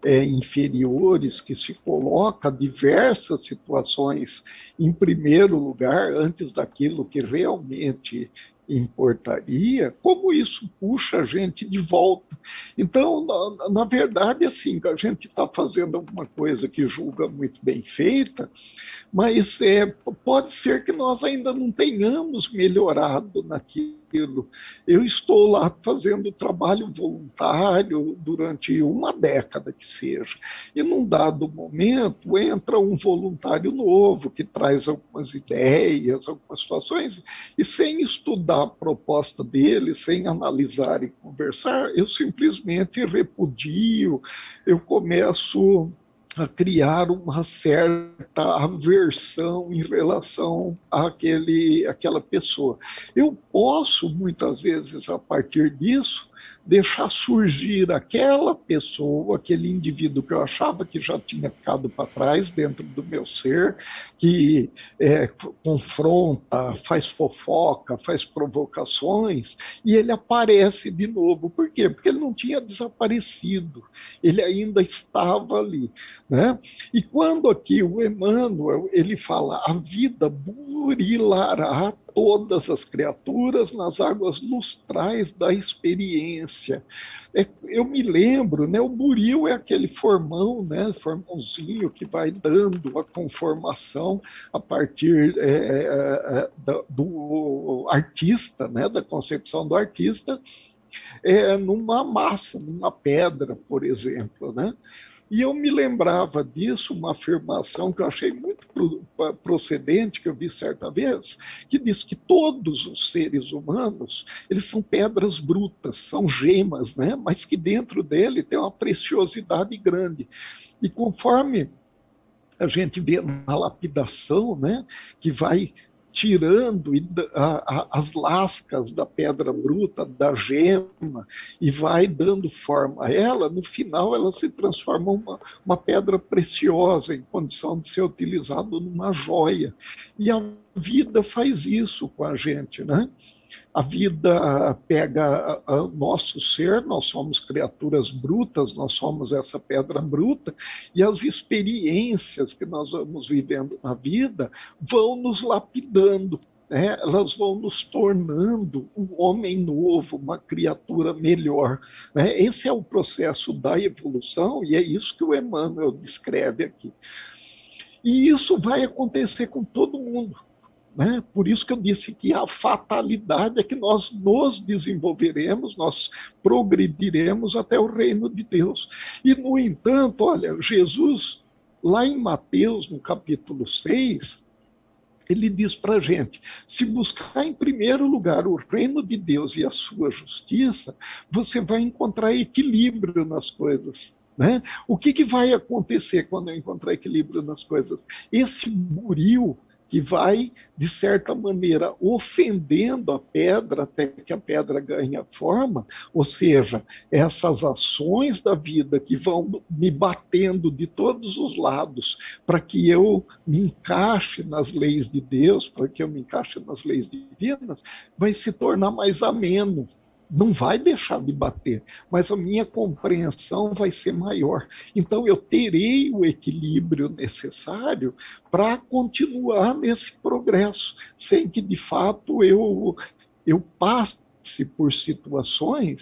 inferiores, que se coloca diversas situações em primeiro lugar, antes daquilo que realmente importaria, como isso puxa a gente de volta. Então, na verdade, assim, a gente está fazendo alguma coisa que julga muito bem feita, mas pode ser que nós ainda não tenhamos melhorado naquilo. Eu estou lá fazendo trabalho voluntário durante uma década que seja, e num dado momento entra um voluntário novo que traz algumas ideias, algumas situações, e sem estudar a proposta dele, sem analisar e conversar, eu simplesmente repudio, eu começo a criar uma certa aversão em relação àquela pessoa. Eu posso, muitas vezes, a partir disso, deixar surgir aquela pessoa, aquele indivíduo que eu achava que já tinha ficado para trás dentro do meu ser, que confronta, faz fofoca, faz provocações, e ele aparece de novo. Por quê? Porque ele não tinha desaparecido, ele ainda estava ali, né? E quando aqui o Emmanuel, ele fala, a vida burilará todas as criaturas nas águas lustrais da experiência. Eu me lembro, né, o buril é aquele formão, né, formãozinho que vai dando a conformação a partir do artista, né, da concepção do artista, numa massa, numa pedra, por exemplo, né? E eu me lembrava disso, uma afirmação que eu achei muito procedente, que eu vi certa vez, que diz que todos os seres humanos, eles são pedras brutas, são gemas, né? Mas que dentro dele tem uma preciosidade grande. E conforme a gente vê na lapidação, né, que vai tirando as lascas da pedra bruta, da gema, e vai dando forma a ela, no final ela se transforma uma pedra preciosa, em condição de ser utilizada numa joia. E a vida faz isso com a gente, né? A vida pega o nosso ser, nós somos criaturas brutas, nós somos essa pedra bruta, e as experiências que nós vamos vivendo na vida vão nos lapidando né, elas vão nos tornando um homem novo, uma criatura melhor. Né? Esse é o processo da evolução e é isso que o Emmanuel descreve aqui. E isso vai acontecer com todo mundo. Né? Por isso que eu disse que a fatalidade é que nós nos desenvolveremos, nós progrediremos até o reino de Deus. E, no entanto, olha, Jesus, lá em Mateus, no capítulo 6, ele diz para a gente, se buscar em primeiro lugar o reino de Deus e a sua justiça, você vai encontrar equilíbrio nas coisas. Né? O que vai acontecer quando eu encontrar equilíbrio nas coisas? Esse buril que vai, de certa maneira, ofendendo a pedra até que a pedra ganhe forma, ou seja, essas ações da vida que vão me batendo de todos os lados para que eu me encaixe nas leis de Deus, para que eu me encaixe nas leis divinas, vai se tornar mais ameno. Não vai deixar de bater, mas a minha compreensão vai ser maior. Então, eu terei o equilíbrio necessário para continuar nesse progresso, sem que, de fato, eu passe por situações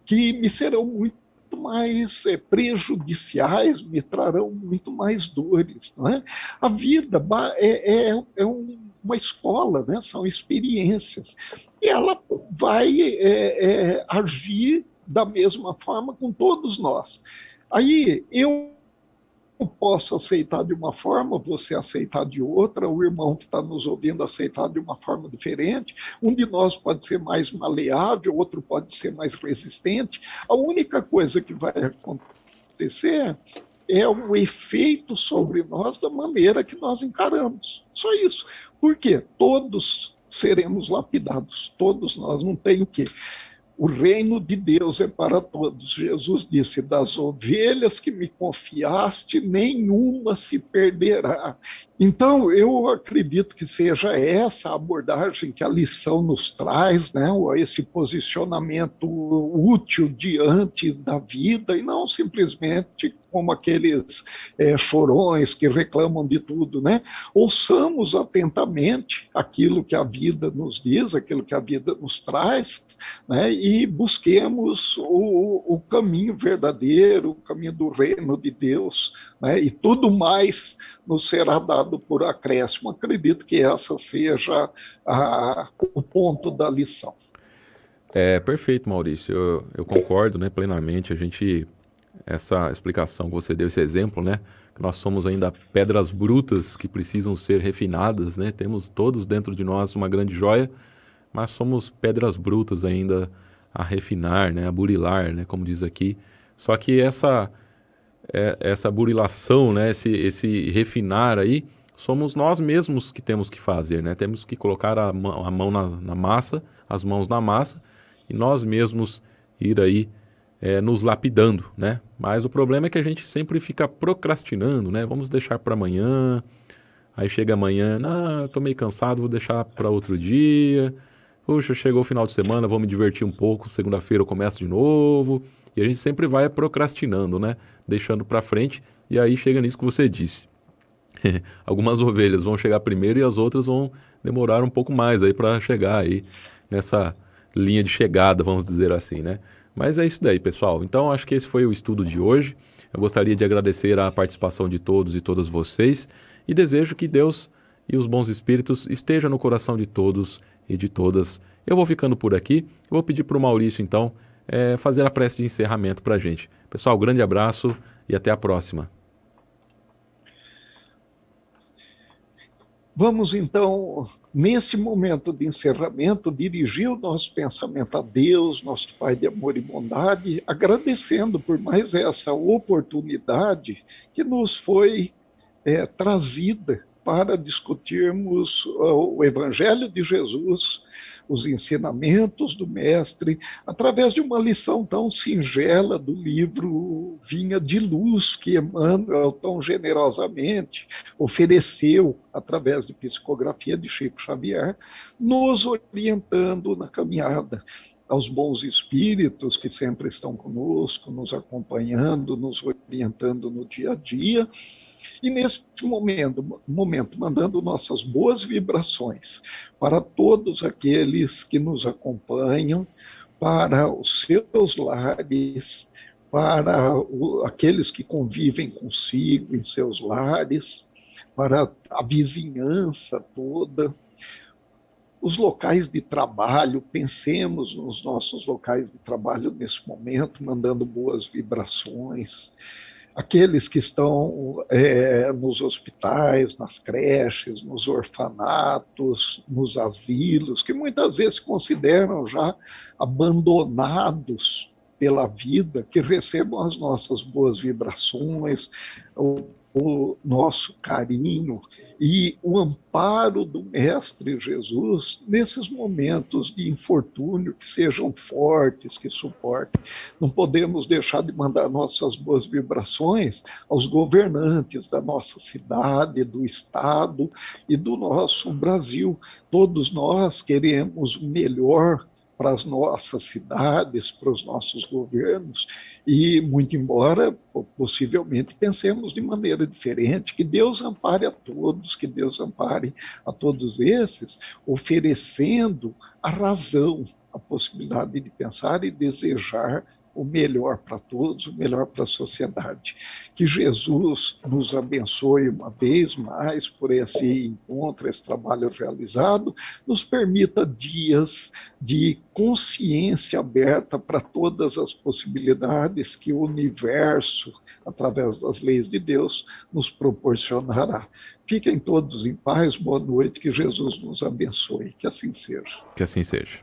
que me serão muito mais prejudiciais, me trarão muito mais dores. Não é? A vida uma escola, né? São experiências. E ela vai agir da mesma forma com todos nós. Aí eu posso aceitar de uma forma, você aceitar de outra, o irmão que está nos ouvindo aceitar de uma forma diferente, um de nós pode ser mais maleável, outro pode ser mais resistente. A única coisa que vai acontecer é o efeito sobre nós da maneira que nós encaramos. Só isso. Por quê? Todos seremos lapidados, todos nós, não tem o quê? O reino de Deus é para todos. Jesus disse, das ovelhas que me confiaste, nenhuma se perderá. Então, eu acredito que seja essa a abordagem que a lição nos traz, né? Esse posicionamento útil diante da vida, e não simplesmente como aqueles chorões que reclamam de tudo. Né? Ouçamos atentamente aquilo que a vida nos diz, aquilo que a vida nos traz, né? E busquemos o caminho verdadeiro, o caminho do reino de Deus, né? E tudo mais nos será dado por acréscimo. Acredito que essa seja o ponto da lição. Perfeito, Maurício. Eu concordo, né, plenamente. Essa explicação que você deu, esse exemplo, né, que nós somos ainda pedras brutas que precisam ser refinadas, né? Temos todos dentro de nós uma grande joia, mas somos pedras brutas ainda a refinar, né, a burilar, né, como diz aqui. Só que essa burilação, né, esse refinar aí, somos nós mesmos que temos que fazer, né? Temos que colocar a mão na massa, as mãos na massa, e nós mesmos ir aí nos lapidando, né? Mas o problema é que a gente sempre fica procrastinando, né? Vamos deixar para amanhã, aí chega amanhã, estou meio cansado, vou deixar para outro dia. Puxa, chegou o final de semana, vou me divertir um pouco, segunda-feira eu começo de novo. E a gente sempre vai procrastinando, né? Deixando para frente, e aí chega nisso que você disse. Algumas ovelhas vão chegar primeiro e as outras vão demorar um pouco mais aí para chegar aí nessa linha de chegada, vamos dizer assim, né? Mas é isso daí, pessoal. Então, acho que esse foi o estudo de hoje. Eu gostaria de agradecer a participação de todos e todas vocês e desejo que Deus e os bons espíritos estejam no coração de todos e de todas. Eu vou ficando por aqui. Eu vou pedir para o Maurício, então, fazer a prece de encerramento para a gente. Pessoal, grande abraço e até a próxima. Vamos, então, nesse momento de encerramento, dirigir o nosso pensamento a Deus, nosso Pai de amor e bondade, agradecendo por mais essa oportunidade que nos foi trazida para discutirmos o Evangelho de Jesus, os ensinamentos do Mestre, através de uma lição tão singela do livro Vinha de Luz, que Emmanuel tão generosamente ofereceu, através de psicografia de Chico Xavier, nos orientando na caminhada. Aos bons espíritos que sempre estão conosco, nos acompanhando, nos orientando no dia a dia, E nesse momento, mandando nossas boas vibrações para todos aqueles que nos acompanham, para os seus lares, para aqueles que convivem consigo em seus lares, para a vizinhança toda, os locais de trabalho, pensemos nos nossos locais de trabalho nesse momento, mandando boas vibrações. Aqueles que estão nos hospitais, nas creches, nos orfanatos, nos asilos, que muitas vezes se consideram já abandonados pela vida, que recebam as nossas boas vibrações, o nosso carinho e o amparo do Mestre Jesus nesses momentos de infortúnio, que sejam fortes, que suportem. Não podemos deixar de mandar nossas boas vibrações aos governantes da nossa cidade, do Estado e do nosso Brasil. Todos nós queremos o melhor para as nossas cidades, para os nossos governos, e, muito embora, possivelmente, pensemos de maneira diferente, que Deus ampare a todos, que Deus ampare a todos esses, oferecendo a razão, a possibilidade de pensar e desejar o melhor para todos, o melhor para a sociedade. Que Jesus nos abençoe uma vez mais por esse encontro, esse trabalho realizado, nos permita dias de consciência aberta para todas as possibilidades que o universo, através das leis de Deus, nos proporcionará. Fiquem todos em paz, boa noite, que Jesus nos abençoe, que assim seja. Que assim seja.